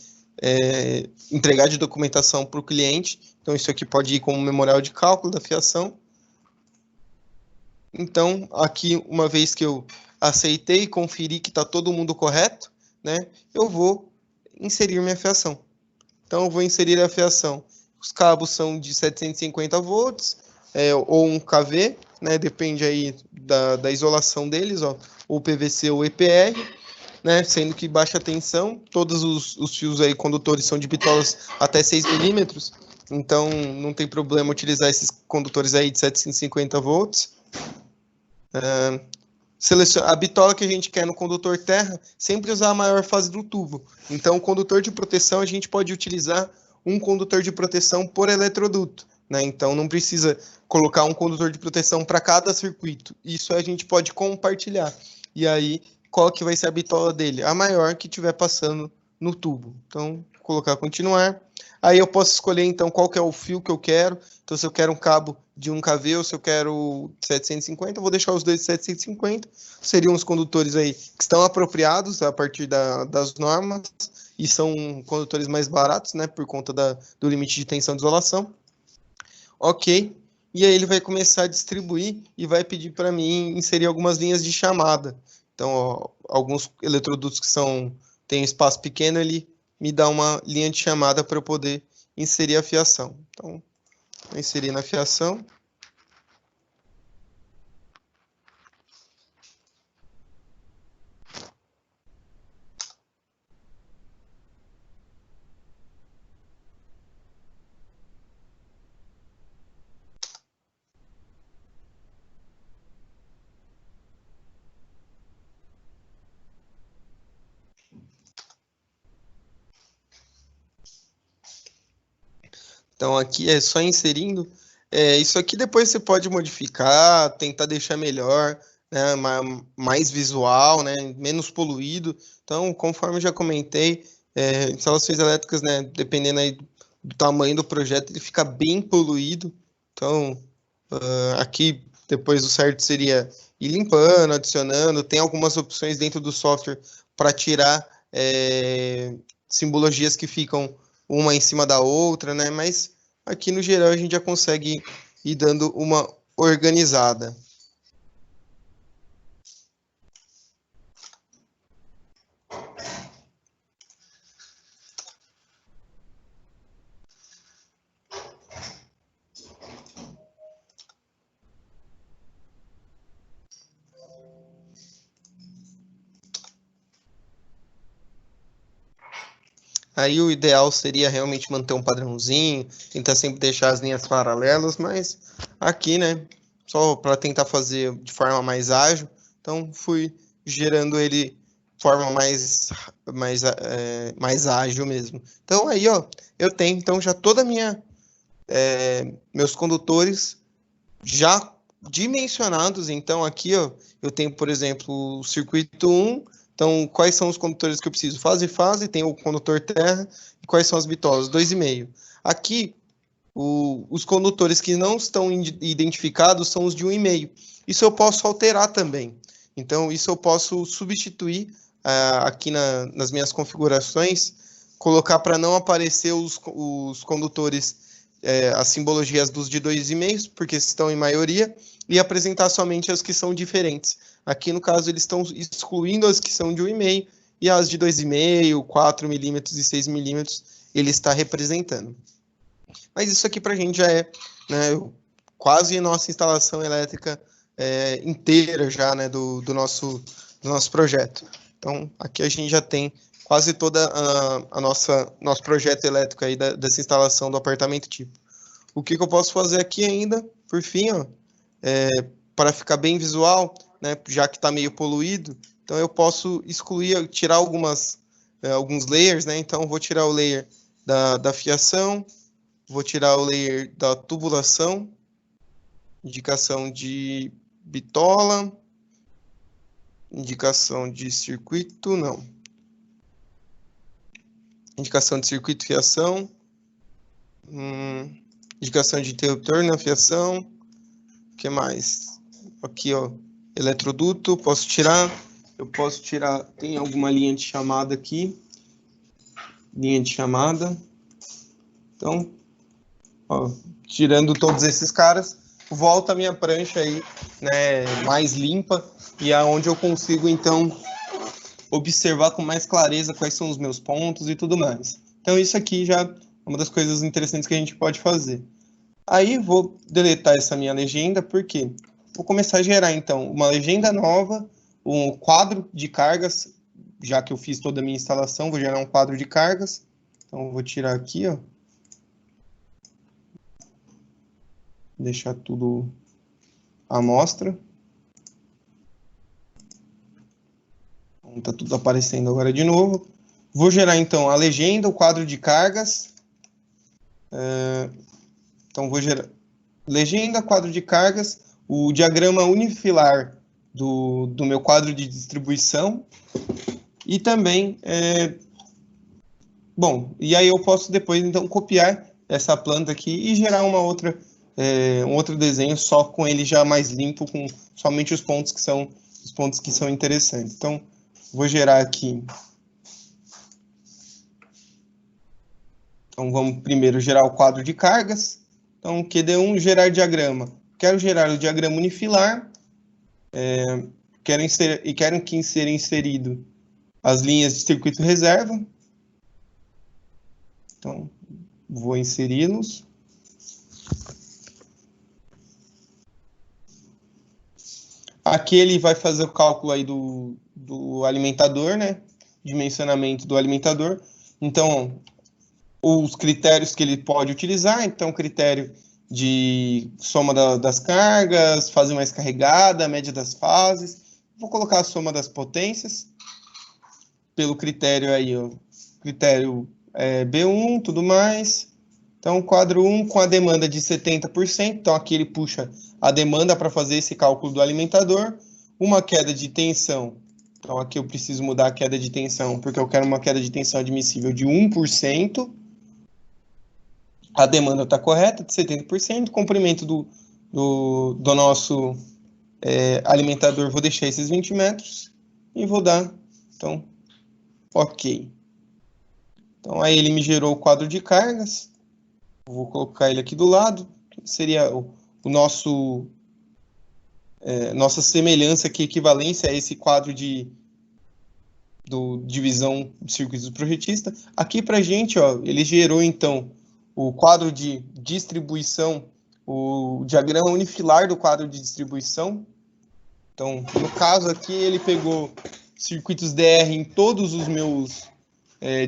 Speaker 1: entregar de documentação para o cliente, então isso aqui pode ir como memorial de cálculo da fiação. Então, aqui, uma vez que eu aceitei e conferi que está todo mundo correto, né, eu vou inserir minha fiação. Então, eu vou inserir a fiação. Os cabos são de 750 volts, ou um kV, né, depende aí da isolação deles, ó, ou PVC ou EPR, né, sendo que baixa tensão, todos os fios aí condutores são de bitolas até 6 milímetros, então não tem problema utilizar esses condutores aí de 750 volts. A bitola que a gente quer no condutor terra, sempre usar a maior fase do tubo. Então, o condutor de proteção, a gente pode utilizar um condutor de proteção por eletroduto, né? Então, não precisa colocar um condutor de proteção para cada circuito. Isso a gente pode compartilhar. E aí, qual que vai ser a bitola dele? A maior que estiver passando no tubo. Então, vou colocar continuar. Aí eu posso escolher, então, qual que é o fio que eu quero. Então, se eu quero um cabo de 1 kV ou se eu quero 750, eu vou deixar os dois de 750. Seriam os condutores aí que estão apropriados a partir das normas e são condutores mais baratos, né, por conta do limite de tensão de isolação. Ok. E aí ele vai começar a distribuir e vai pedir para mim inserir algumas linhas de chamada. Então, ó, alguns eletrodutos que têm espaço pequeno, ele me dá uma linha de chamada para eu poder inserir a fiação. Então, vou inserir na fiação. Então, aqui é só inserindo. Isso aqui depois você pode modificar, tentar deixar melhor, né, mais visual, né, menos poluído. Então, conforme eu já comentei, instalações elétricas, né, dependendo aí do tamanho do projeto, ele fica bem poluído. Então, aqui depois o certo seria ir limpando, adicionando. Tem algumas opções dentro do software para tirar simbologias que ficam uma em cima da outra, né? Mas aqui no geral a gente já consegue ir dando uma organizada. Aí o ideal seria realmente manter um padrãozinho, tentar sempre deixar as linhas paralelas, mas aqui, né, só para tentar fazer de forma mais ágil. Então, fui gerando ele de forma mais ágil mesmo. Então, aí, ó, eu tenho então já toda a meus condutores já dimensionados. Então, aqui, ó, eu tenho, por exemplo, o circuito 1. Então, quais são os condutores que eu preciso? Fase, tem o condutor terra. E quais são as bitolas? 2,5. Aqui, os condutores que não estão identificados são os de 1,5. Isso eu posso alterar também. Então, isso eu posso substituir aqui nas minhas configurações, colocar para não aparecer os condutores, as simbologias dos de 2,5, porque estão em maioria, e apresentar somente as que são diferentes. Aqui, no caso, eles estão excluindo as que são de 1,5, e as de 2,5, 4 milímetros e 6 milímetros, ele está representando. Mas isso aqui para a gente já é, né, quase nossa instalação elétrica inteira já, né, do nosso projeto. Então, aqui a gente já tem quase toda nosso projeto elétrico aí dessa instalação do apartamento tipo. O que eu posso fazer aqui ainda, por fim, ó, para ficar bem visual, né, já que está meio poluído, então eu posso tirar alguns layers, né, então vou tirar o layer da fiação, vou tirar o layer da tubulação, indicação de bitola, indicação de circuito, não. Indicação de circuito, fiação, indicação de interruptor na fiação, o que mais? Aqui, ó, eletroduto, posso tirar, tem alguma linha de chamada aqui, então, ó, tirando todos esses caras, volta a minha prancha aí, né, mais limpa, e é onde eu consigo, então, observar com mais clareza quais são os meus pontos e tudo mais. Então, isso aqui já é uma das coisas interessantes que a gente pode fazer. Aí, vou deletar essa minha legenda, porque vou começar a gerar, então, uma legenda nova, um quadro de cargas, já que eu fiz toda a minha instalação, vou gerar um quadro de cargas. Então, vou tirar aqui, ó. Deixar tudo à mostra. Está tudo aparecendo agora de novo. Vou gerar, então, a legenda, o quadro de cargas. Então, vou gerar legenda, quadro de cargas, o diagrama unifilar do meu quadro de distribuição. E também, e aí eu posso depois, então, copiar essa planta aqui e gerar um outro desenho só com ele já mais limpo, com somente os pontos que são interessantes. Então, vou gerar aqui. Então, vamos primeiro gerar o quadro de cargas. Então, QD1, gerar diagrama. Quero gerar o diagrama unifilar. Quero que seja inserido as linhas de circuito reserva. Então, vou inseri-los. Aqui ele vai fazer o cálculo aí do alimentador, né? Dimensionamento do alimentador. Então, os critérios que ele pode utilizar. Então, critério de soma das cargas, fase mais carregada, média das fases. Vou colocar a soma das potências. Pelo critério aí, ó. Critério B1, tudo mais. Então, quadro 1 com a demanda de 70%. Então, aqui ele puxa a demanda para fazer esse cálculo do alimentador. Uma queda de tensão. Então, aqui eu preciso mudar a queda de tensão, porque eu quero uma queda de tensão admissível de 1%. A demanda está correta, de 70%. Comprimento do nosso alimentador, vou deixar esses 20 metros. E vou dar, então, OK. Então, aí ele me gerou o quadro de cargas. Vou colocar ele aqui do lado. Seria o nosso... nossa semelhança aqui, equivalência a esse quadro de divisão de circuitos do projetista. Aqui para a gente, ó, ele gerou, então, o quadro de distribuição, o diagrama unifilar do quadro de distribuição. Então, no caso aqui, ele pegou circuitos DR em todos os meus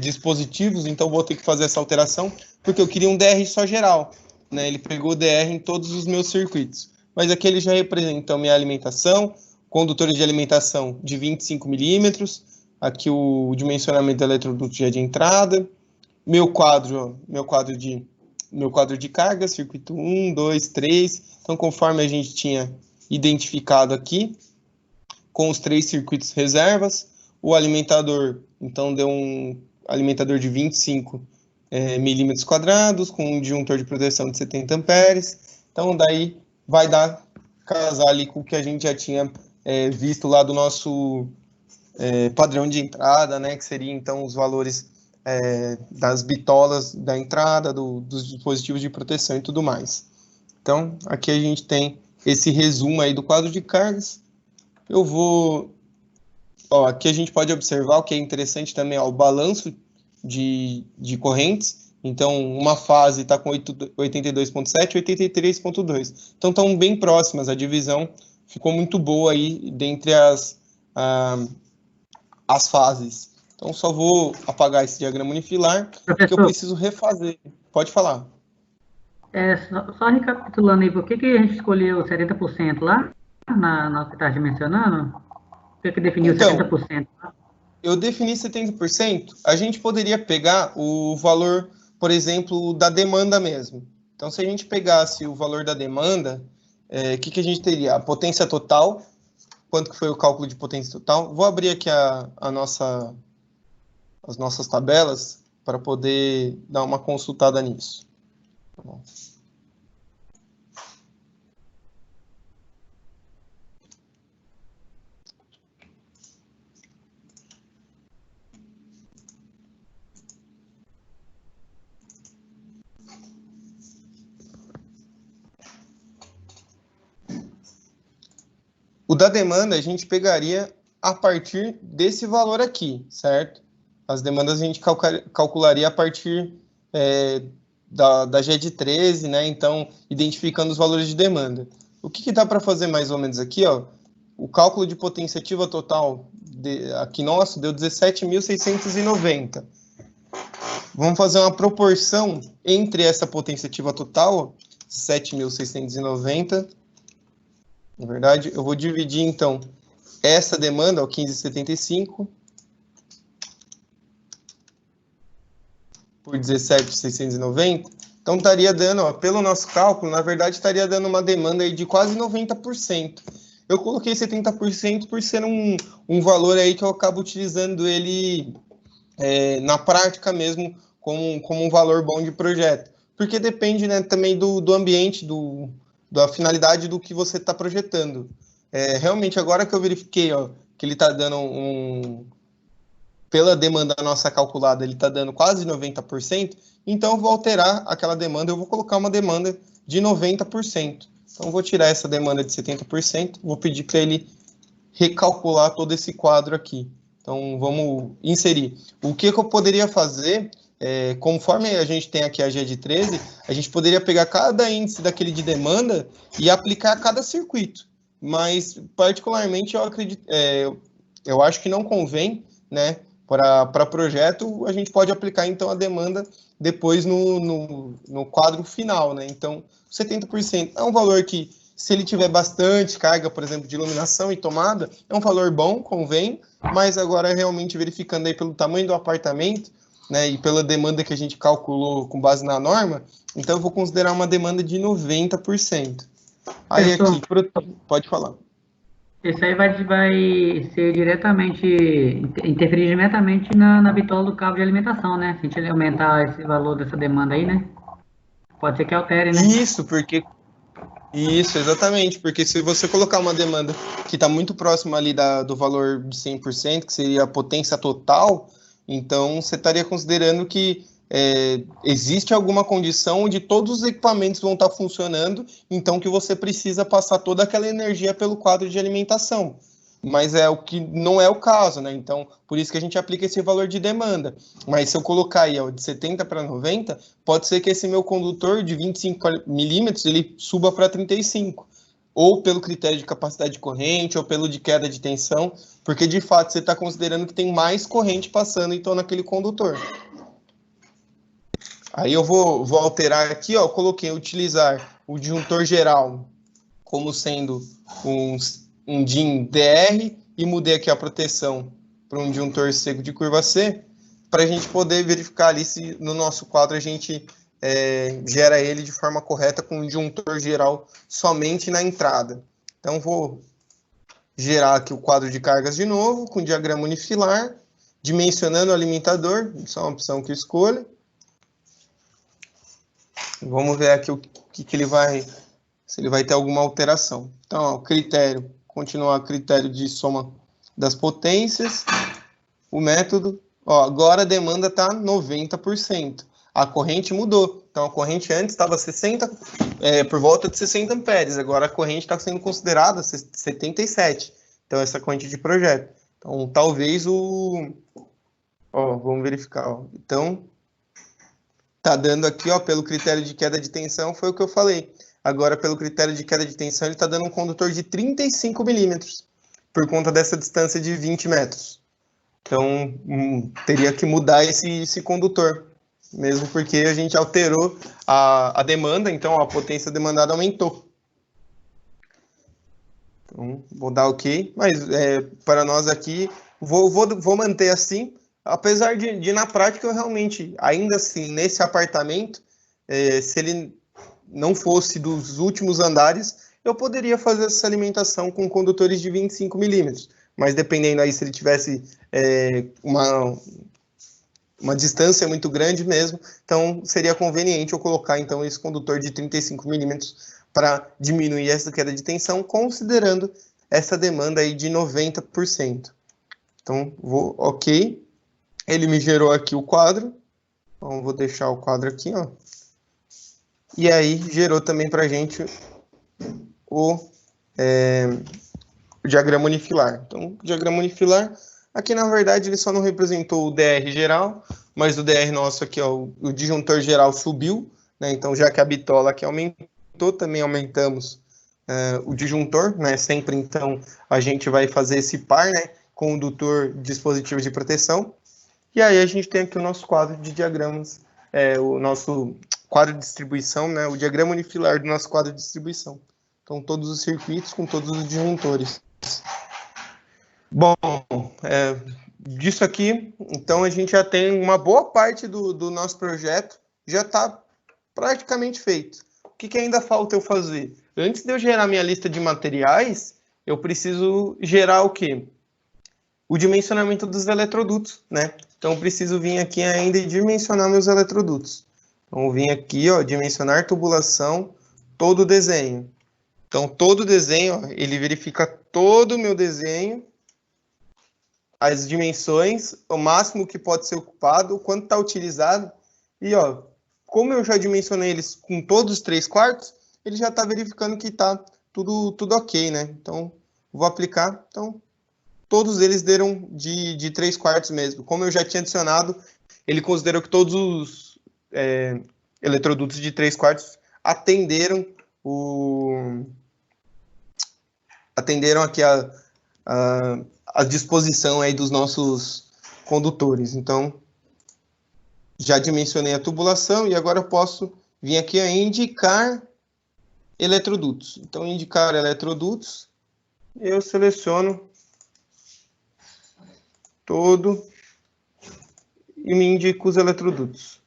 Speaker 1: dispositivos, então vou ter que fazer essa alteração, porque eu queria um DR só geral, né? Ele pegou DR em todos os meus circuitos. mas aqui ele já representa, então, minha alimentação, condutores de alimentação de 25 milímetros, aqui o dimensionamento da eletroduto de entrada, meu quadro de carga, circuito 1, 2, 3, então conforme a gente tinha identificado aqui, com os 3 circuitos reservas, o alimentador, então deu um alimentador de 25 milímetros quadrados, com um disjuntor de proteção de 70 amperes, então daí vai dar casar ali com o que a gente já tinha visto lá do nosso padrão de entrada, né, que seria então os valores das bitolas da entrada, dos dispositivos de proteção e tudo mais. Então, aqui a gente tem esse resumo aí do quadro de cargas. Eu vou... aqui a gente pode observar o que é interessante também, o balanço de correntes. Então, uma fase está com 82,7 e 83,2. Então, estão bem próximas. A divisão ficou muito boa aí dentre as fases. Então, só vou apagar esse diagrama unifilar, porque eu preciso refazer. Pode falar.
Speaker 2: Só recapitulando aí, por que a gente escolheu 70% lá, na que está mencionando? Por que definiu então, 70%?
Speaker 1: Eu defini 70%, a gente poderia pegar o valor, por exemplo, da demanda mesmo. Então, se a gente pegasse o valor da demanda, o que a gente teria? A potência total, quanto que foi o cálculo de potência total? Vou abrir aqui as nossas tabelas para poder dar uma consultada nisso. Tá bom. O da demanda a gente pegaria a partir desse valor aqui, certo? As demandas a gente calcularia a partir da GED 13, né? Então, identificando os valores de demanda. O que dá para fazer mais ou menos aqui, ó? O cálculo de potência ativa total aqui nosso deu 17.690. Vamos fazer uma proporção entre essa potência ativa total, 7.690. Na verdade, eu vou dividir, então, essa demanda, 15,75, por 17.690. Então, estaria dando, ó, pelo nosso cálculo, na verdade, estaria dando uma demanda aí de quase 90%. Eu coloquei 70% por ser um valor aí que eu acabo utilizando ele na prática mesmo como um valor bom de projeto. Porque depende, né, também do ambiente, da finalidade do que você está projetando. Realmente, agora que eu verifiquei, ó, que ele está dando pela demanda nossa calculada, ele está dando quase 90%, então eu vou alterar aquela demanda, eu vou colocar uma demanda de 90%. Então, eu vou tirar essa demanda de 70%, vou pedir para ele recalcular todo esse quadro aqui. Então, vamos inserir. O que eu poderia fazer, conforme a gente tem aqui a GED 13, a gente poderia pegar cada índice daquele de demanda e aplicar a cada circuito. Mas, particularmente, eu acho que não convém, né? Para projeto, a gente pode aplicar, então, a demanda depois no quadro final, né? Então, 70% é um valor que, se ele tiver bastante carga, por exemplo, de iluminação e tomada, é um valor bom, convém, mas agora realmente verificando aí pelo tamanho do apartamento, né, e pela demanda que a gente calculou com base na norma, então eu vou considerar uma demanda de 90%. Aí aqui, pode falar.
Speaker 2: Isso aí vai ser diretamente, interferir diretamente na bitola do cabo de alimentação, né? Se a gente aumentar esse valor dessa demanda aí, né? Pode ser que altere, né?
Speaker 1: Isso, exatamente, porque se você colocar uma demanda que está muito próxima ali do valor de 100%, que seria a potência total, então você estaria considerando que existe alguma condição onde todos os equipamentos vão estar funcionando, então que você precisa passar toda aquela energia pelo quadro de alimentação. Mas o que não é o caso, né? Então, por isso que a gente aplica esse valor de demanda. Mas se eu colocar aí, ó, de 70 para 90, pode ser que esse meu condutor de 25 milímetros, ele suba para 35. Ou pelo critério de capacidade de corrente, ou pelo de queda de tensão, porque de fato você está considerando que tem mais corrente passando, então, naquele condutor. Aí eu vou alterar aqui, ó, coloquei utilizar o disjuntor geral como sendo um DIN DR e mudei aqui a proteção para um disjuntor seco de curva C, para a gente poder verificar ali se no nosso quadro a gente gera ele de forma correta com um disjuntor geral somente na entrada. Então, vou gerar aqui o quadro de cargas de novo, com diagrama unifilar, dimensionando o alimentador, isso é uma opção que eu escolho. Vamos ver aqui o que ele vai, se ele vai ter alguma alteração. Então, ó, o critério, continuar critério de soma das potências, o método, ó, agora a demanda está 90%. A corrente mudou. Então, a corrente antes estava 60, por volta de 60 amperes. Agora a corrente está sendo considerada 77. Então, essa corrente de projeto. Então, talvez vamos verificar. Ó. Então, tá dando aqui, ó, pelo critério de queda de tensão, foi o que eu falei. Agora, pelo critério de queda de tensão, ele está dando um condutor de 35 milímetros, por conta dessa distância de 20 metros. Então, teria que mudar esse condutor, mesmo porque a gente alterou a demanda, então a potência demandada aumentou. Então, vou dar OK, mas para nós aqui, vou manter assim, apesar de na prática, eu realmente, ainda assim, nesse apartamento, se ele não fosse dos últimos andares, eu poderia fazer essa alimentação com condutores de 25 milímetros, mas dependendo aí se ele tivesse uma distância muito grande mesmo, então seria conveniente eu colocar então esse condutor de 35 milímetros para diminuir essa queda de tensão, considerando essa demanda aí de 90%. Então, vou OK. Ele me gerou aqui o quadro. Então, vou deixar o quadro aqui, ó. E aí, gerou também para a gente o diagrama unifilar. Então, o diagrama unifilar, aqui na verdade ele só não representou o DR geral, mas o DR nosso aqui, ó, o disjuntor geral subiu, né? Então, já que a bitola aqui aumentou, também aumentamos o disjuntor, né? Sempre, então, a gente vai fazer esse par, né? Condutor, dispositivo de proteção. E aí a gente tem aqui o nosso quadro de diagramas, o nosso quadro de distribuição, né? O diagrama unifilar do nosso quadro de distribuição. Então, todos os circuitos com todos os disjuntores. Bom, disso aqui, então, a gente já tem uma boa parte do nosso projeto, já está praticamente feito. O que ainda falta eu fazer? Antes de eu gerar minha lista de materiais, eu preciso gerar o quê? O dimensionamento dos eletrodutos, né? Então, eu preciso vir aqui ainda e dimensionar meus eletrodutos. Então, eu vim aqui, ó, dimensionar tubulação, todo o desenho. Então, todo o desenho, ó, ele verifica todo o meu desenho, as dimensões, o máximo que pode ser ocupado, o quanto está utilizado. E, ó, como eu já dimensionei eles com todos os 3/4, ele já está verificando que está tudo OK, né? Então, vou aplicar. Então, todos eles deram de 3/4 mesmo. Como eu já tinha adicionado, ele considerou que todos os eletrodutos de 3/4 atenderam aqui a disposição aí dos nossos condutores. Então, já dimensionei a tubulação e agora eu posso vir aqui a indicar eletrodutos. Então, indicar eletrodutos, eu seleciono todo e me indico os eletrodutos.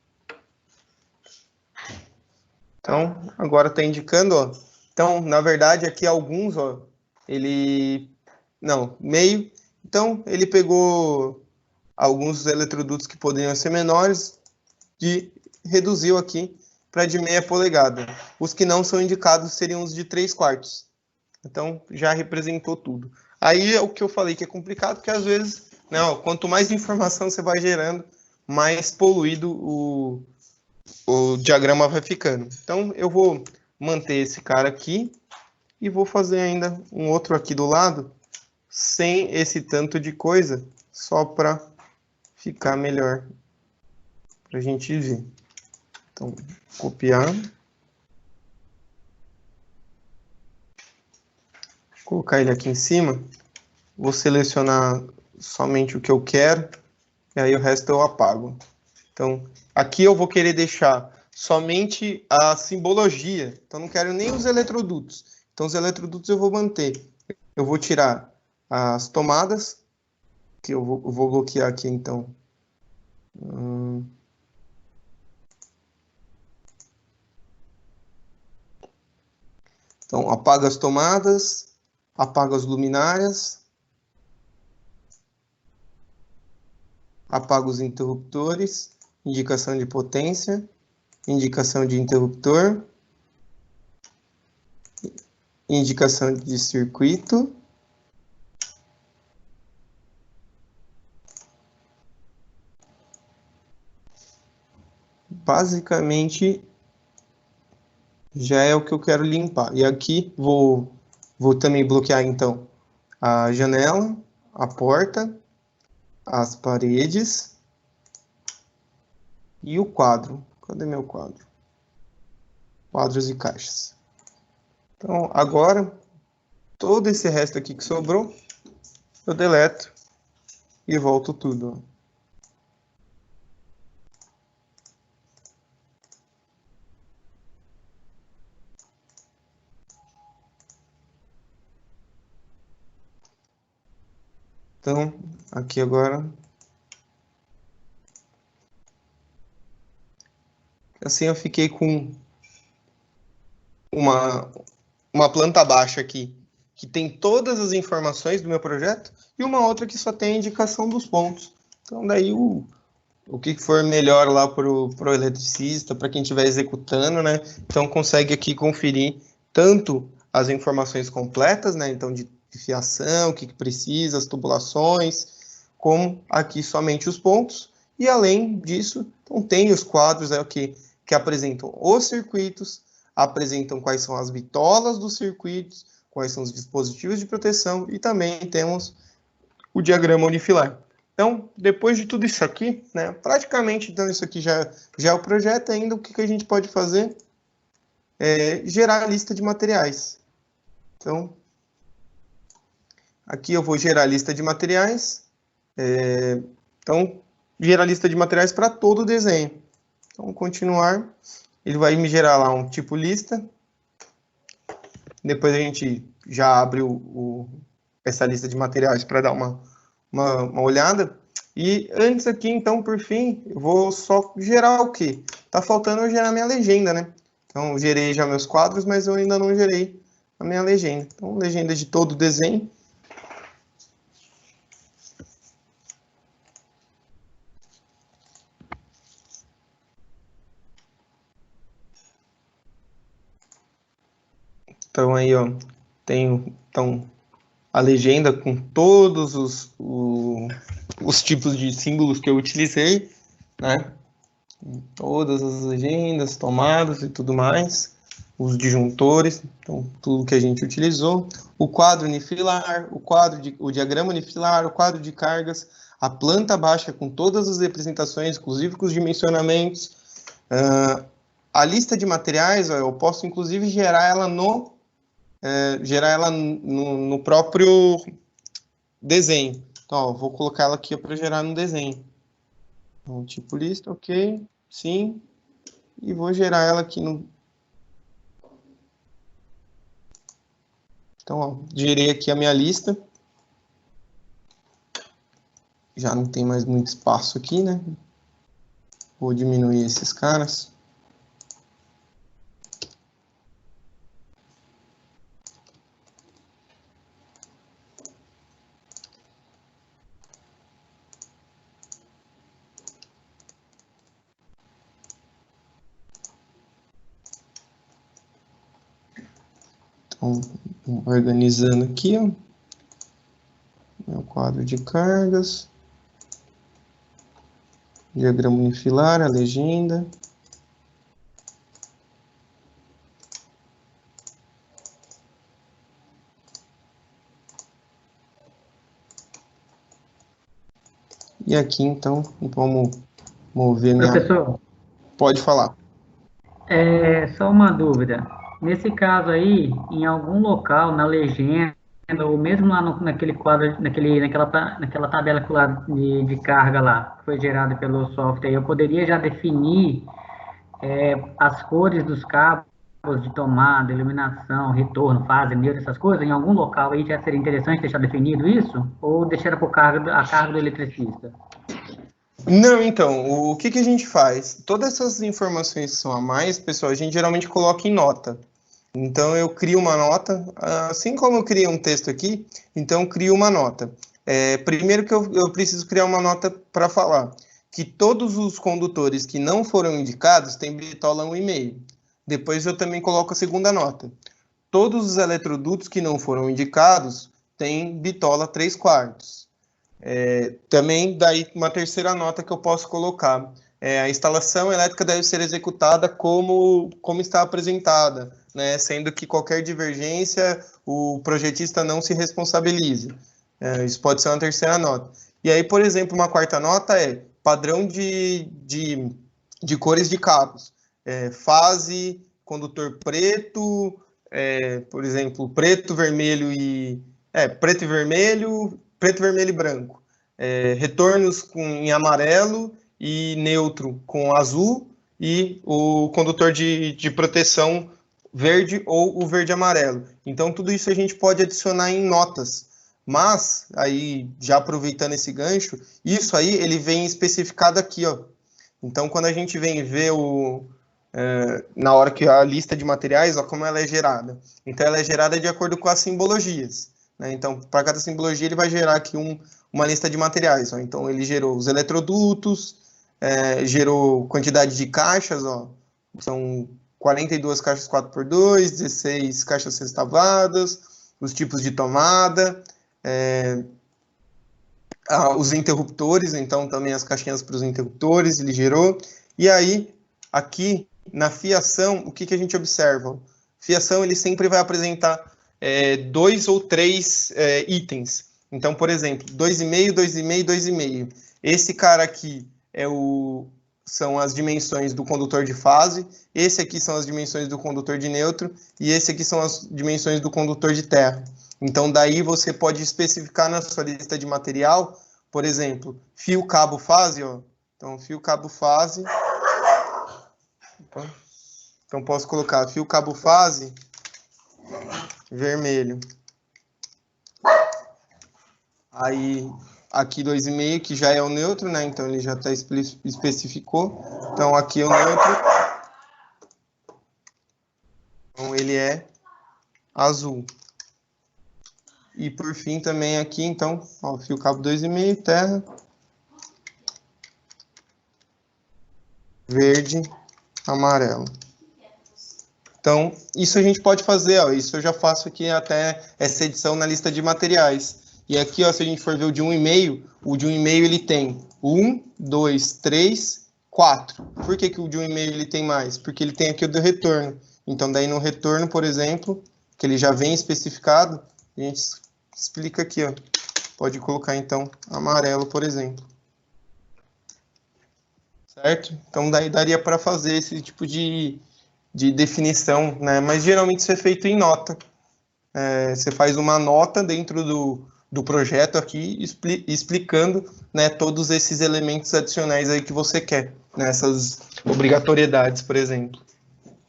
Speaker 1: Então, agora está indicando, ó. Então, na verdade, aqui alguns, ó, meio. Então, ele pegou alguns eletrodutos que poderiam ser menores e reduziu aqui para de 0,5 polegada. Os que não são indicados seriam os de 3/4. Então, já representou tudo. Aí é o que eu falei que é complicado, porque às vezes, né, ó, quanto mais informação você vai gerando, mais poluído o diagrama vai ficando. Então, eu vou manter esse cara aqui e vou fazer ainda um outro aqui do lado, sem esse tanto de coisa, só para ficar melhor, para a gente ver. Então, copiar. Colocar ele aqui em cima. Vou selecionar somente o que eu quero, e aí o resto eu apago. Então, aqui eu vou querer deixar somente a simbologia. Então, não quero nem os eletrodutos. Então, os eletrodutos eu vou manter. Eu vou tirar as tomadas, que eu vou bloquear aqui, então. Então, apaga as tomadas, apaga as luminárias, apaga os interruptores, indicação de potência, indicação de interruptor, indicação de circuito, basicamente já é o que eu quero limpar. E aqui vou também bloquear então a janela, a porta, as paredes e o quadro. Cadê meu quadro? Quadros e caixas. Então agora todo esse resto aqui que sobrou eu deleto e volto tudo. Então, aqui agora. Assim eu fiquei com uma planta baixa aqui, que tem todas as informações do meu projeto, e uma outra que só tem a indicação dos pontos. Então, daí o que for melhor lá para o eletricista, para quem estiver executando, né? Então, consegue aqui conferir tanto as informações completas, né? Então, de fiação, o que precisa, as tubulações, como aqui somente os pontos. E, além disso, então, tem os quadros que apresentam os circuitos, apresentam quais são as bitolas dos circuitos, quais são os dispositivos de proteção, e também temos o diagrama unifilar. Então, depois de tudo isso aqui, né, praticamente, então, isso aqui já é o projeto. Ainda o que a gente pode fazer é gerar a lista de materiais. Então, aqui eu vou gerar a lista de materiais. Então, gerar a lista de materiais para todo o desenho. Então, continuar. Ele vai me gerar lá um tipo lista. Depois a gente já abre essa lista de materiais para dar uma olhada. E antes aqui, então, por fim, eu vou só gerar o quê? Tá faltando eu gerar minha legenda, né? Então, eu gerei já meus quadros, mas eu ainda não gerei a minha legenda. Então, legenda de todo o desenho. Então, aí, ó, tenho então, a legenda com todos os tipos de símbolos que eu utilizei, né? Todas as legendas, tomadas e tudo mais, os disjuntores, então tudo que a gente utilizou, o quadro unifilar, o diagrama unifilar, o quadro de cargas, a planta baixa com todas as representações, inclusive com os dimensionamentos, a lista de materiais, ó, eu posso inclusive gerar ela no próprio desenho. Então, ó, vou colocar ela aqui para gerar no desenho. Então, tipo lista, ok, sim, e vou gerar ela aqui no... Então, ó, gerei aqui a minha lista. Já não tem mais muito espaço aqui, né? Vou diminuir esses caras. Então, organizando aqui, ó, meu quadro de cargas, diagrama unifilar, a legenda. E aqui, então, vamos mover minha...
Speaker 2: Professor,
Speaker 1: Pode falar.
Speaker 2: só uma dúvida. Nesse caso aí, em algum local, na legenda, ou mesmo lá naquele quadro, naquela tabela lá de carga lá, que foi gerada pelo software, eu poderia já definir as cores dos cabos de tomada, iluminação, retorno, fase, neutro, essas coisas, em algum local aí já seria interessante deixar definido isso? Ou deixar a cargo do eletricista?
Speaker 1: Não, então, o que a gente faz? Todas essas informações que são a mais, pessoal, a gente geralmente coloca em nota. Então, eu crio uma nota, assim como eu criei um texto aqui, então eu crio uma nota. Primeiro que eu preciso criar uma nota para falar que todos os condutores que não foram indicados têm bitola 1,5. Depois eu também coloco a segunda nota. Todos os eletrodutos que não foram indicados têm bitola 3/4. Também daí uma terceira nota que eu posso colocar. A instalação elétrica deve ser executada como está apresentada, né? Sendo que qualquer divergência o projetista não se responsabiliza. Isso pode ser uma terceira nota. E aí, por exemplo, uma quarta nota é padrão de cores de cabos. Fase, condutor preto, por exemplo, preto, vermelho e branco. Retornos em amarelo e neutro com azul e o condutor de proteção verde ou o verde-amarelo. Então, tudo isso a gente pode adicionar em notas. Mas, aí, já aproveitando esse gancho, isso aí, ele vem especificado aqui, ó. Então, quando a gente vem ver na hora que a lista de materiais, ó, como ela é gerada. Então, ela é gerada de acordo com as simbologias, né? Então, para cada simbologia, ele vai gerar aqui uma lista de materiais, ó. Então, ele gerou os eletrodutos, gerou quantidade de caixas, ó. São 42 caixas 4x2, 16 caixas sextavadas, os tipos de tomada, os interruptores, então também as caixinhas para os interruptores, ele gerou. E aí, aqui na fiação, o que a gente observa? Fiação, ele sempre vai apresentar 2 ou 3 itens. Então, por exemplo, 2,5, 2,5, 2,5. Esse cara aqui são as dimensões do condutor de fase, esse aqui são as dimensões do condutor de neutro, e esse aqui são as dimensões do condutor de terra. Então, daí você pode especificar na sua lista de material, por exemplo, fio, cabo, fase, ó. Então, fio, cabo, fase. Então, posso colocar fio, cabo, fase, vermelho. Aí, aqui 2,5, que já é o neutro, né? Então, ele já até especificou. Então, aqui é o neutro. Então, ele é azul. E, por fim, também aqui, então, ó, fio, cabo 2,5, terra. Verde, amarelo. Então, isso a gente pode fazer, ó. Isso eu já faço aqui até essa edição na lista de materiais. E aqui, ó, se a gente for ver o de 1,5, o de 1,5 ele tem 1, 2, 3, 4. Por que o de 1,5 ele tem mais? Porque ele tem aqui o do retorno. Então, daí no retorno, por exemplo, que ele já vem especificado, a gente explica aqui, ó. Pode colocar, então, amarelo, por exemplo. Certo? Então, daí daria para fazer esse tipo de definição, né? Mas geralmente isso é feito em nota. Você faz uma nota dentro do projeto aqui, explicando, né, todos esses elementos adicionais aí que você quer, né, essas obrigatoriedades, por exemplo.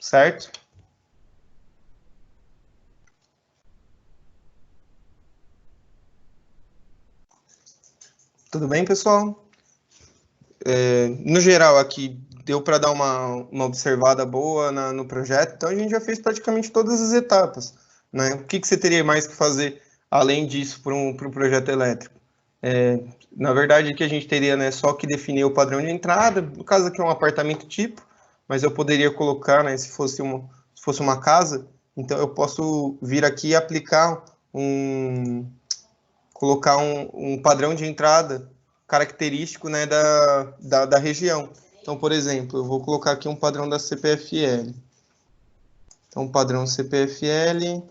Speaker 1: Certo? Tudo bem, pessoal? No geral, aqui deu para dar uma observada boa no projeto, então a gente já fez praticamente todas as etapas, né? O que você teria mais que fazer além disso para um projeto elétrico? Na verdade, aqui a gente teria, né, só que definir o padrão de entrada, no caso aqui é um apartamento tipo, mas eu poderia colocar, né, se fosse uma casa, então eu posso vir aqui e aplicar colocar um padrão de entrada característico, né, da região. Então, por exemplo, eu vou colocar aqui um padrão da CPFL. Então, padrão CPFL,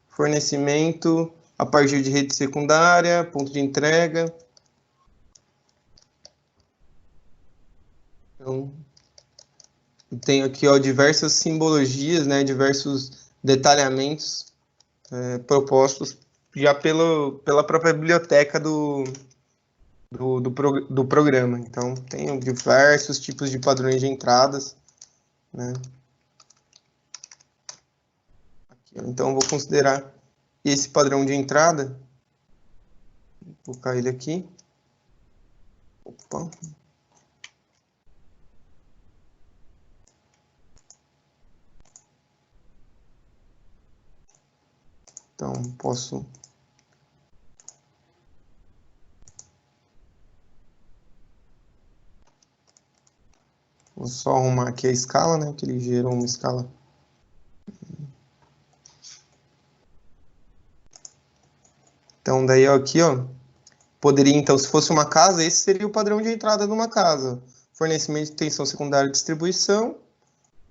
Speaker 1: fornecimento a partir de rede secundária, ponto de entrega. Então, eu tenho aqui, ó, diversas simbologias, né, diversos detalhamentos propostos já pela própria biblioteca do programa. Então, tem diversos tipos de padrões de entradas, né? Então, eu vou considerar esse padrão de entrada. Vou colocar ele aqui. Opa. Então, posso... Vou só arrumar aqui a escala, né? Que ele gerou uma escala. Então, daí aqui, ó, poderia, então, se fosse uma casa, esse seria o padrão de entrada de uma casa. Fornecimento de tensão secundária e distribuição.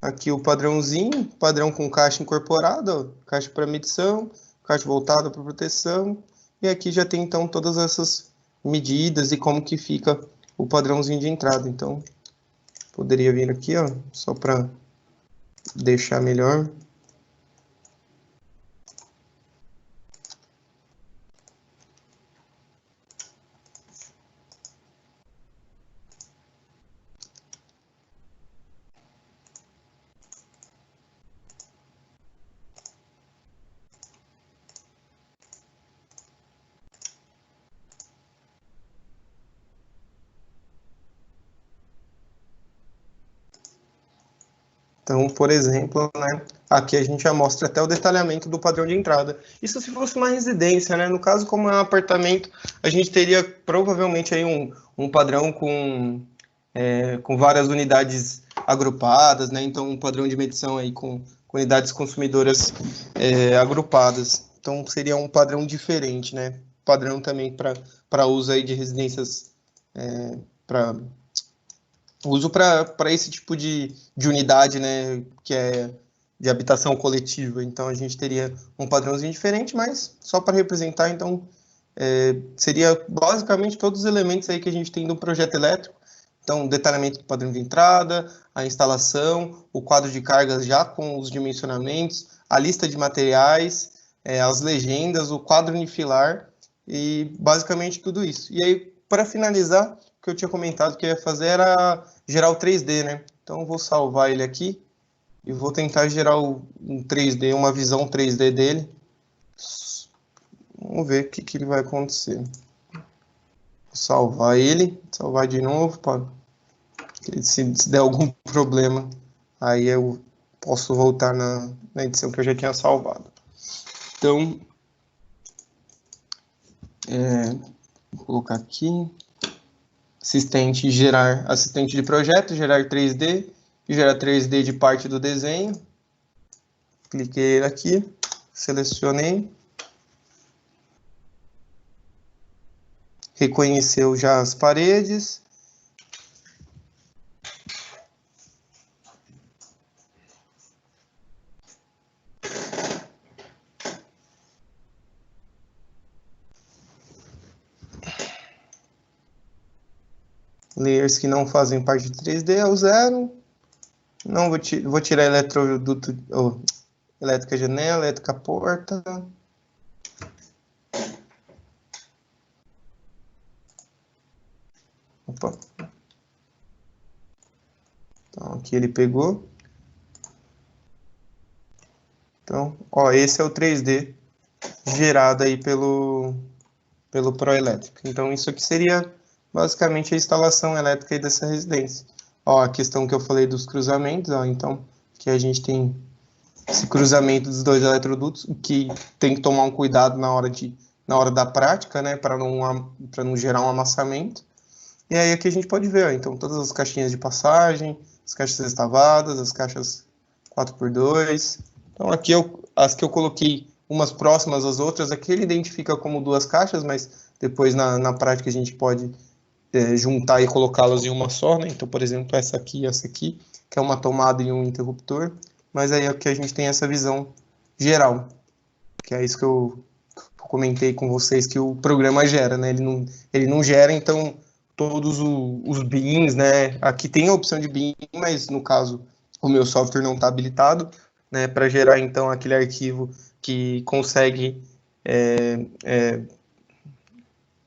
Speaker 1: Aqui o padrãozinho, padrão com caixa incorporada, ó, caixa para medição, caixa voltada para proteção. E aqui já tem, então, todas essas medidas e como que fica o padrãozinho de entrada. Então, poderia vir aqui, ó, só para deixar melhor. Então, por exemplo, né, aqui a gente já mostra até o detalhamento do padrão de entrada. Isso se fosse uma residência, né? No caso, como é um apartamento, a gente teria provavelmente aí um padrão com várias unidades agrupadas, né? Então, um padrão de medição aí com unidades consumidoras agrupadas. Então, seria um padrão diferente, né? Padrão também para uso aí de residências, para uso para esse tipo de unidade, né, que é de habitação coletiva. Então, a gente teria um padrãozinho diferente, mas só para representar, então, seria basicamente todos os elementos aí que a gente tem no projeto elétrico. Então, detalhamento do padrão de entrada, a instalação, o quadro de cargas já com os dimensionamentos, a lista de materiais, as legendas, o quadro unifilar e basicamente tudo isso. E aí, para finalizar, o que eu tinha comentado que eu ia fazer era gerar o 3D, né? Então, eu vou salvar ele aqui e vou tentar gerar um 3D, uma visão 3D dele. Vamos ver o que ele vai acontecer. Vou salvar ele, salvar de novo, para se der algum problema, aí eu posso voltar na edição que eu já tinha salvado. Então, vou colocar aqui. Assistente de projeto, gerar 3D, gerar 3D de parte do desenho. Cliquei aqui, selecionei. Reconheceu já as paredes. Layers que não fazem parte de 3D é o 0. Não vou tirar eletroduto, elétrica janela, elétrica porta. Opa. Então, aqui ele pegou. Então, ó, esse é o 3D gerado aí pelo Proelétrica. Então, isso aqui seria basicamente a instalação elétrica aí dessa residência. Ó, a questão que eu falei dos cruzamentos, ó, então, que a gente tem esse cruzamento dos dois eletrodutos, que tem que tomar um cuidado na hora da prática, né, para não gerar um amassamento. E aí aqui a gente pode ver, ó, então, todas as caixinhas de passagem, as caixas estavadas, as caixas 4x2. Então, aqui as que eu coloquei umas próximas às outras, aqui ele identifica como duas caixas, mas depois na prática a gente pode juntar e colocá-las em uma só, né? Então, por exemplo, essa aqui e essa aqui, que é uma tomada e um interruptor, mas aí aqui a gente tem essa visão geral, que é isso que eu comentei com vocês, que o programa gera, né? Ele não gera, então, todos os bins, né? Aqui tem a opção de bin, mas no caso, o meu software não está habilitado, né? Para gerar, então, aquele arquivo que consegue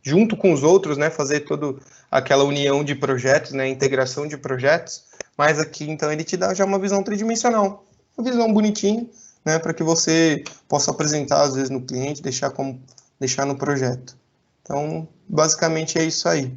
Speaker 1: junto com os outros, né, fazer toda aquela união de projetos, né, integração de projetos, mas aqui, então, ele te dá já uma visão tridimensional, uma visão bonitinha, né, para que você possa apresentar, às vezes, no cliente, deixar no projeto. Então, basicamente é isso aí.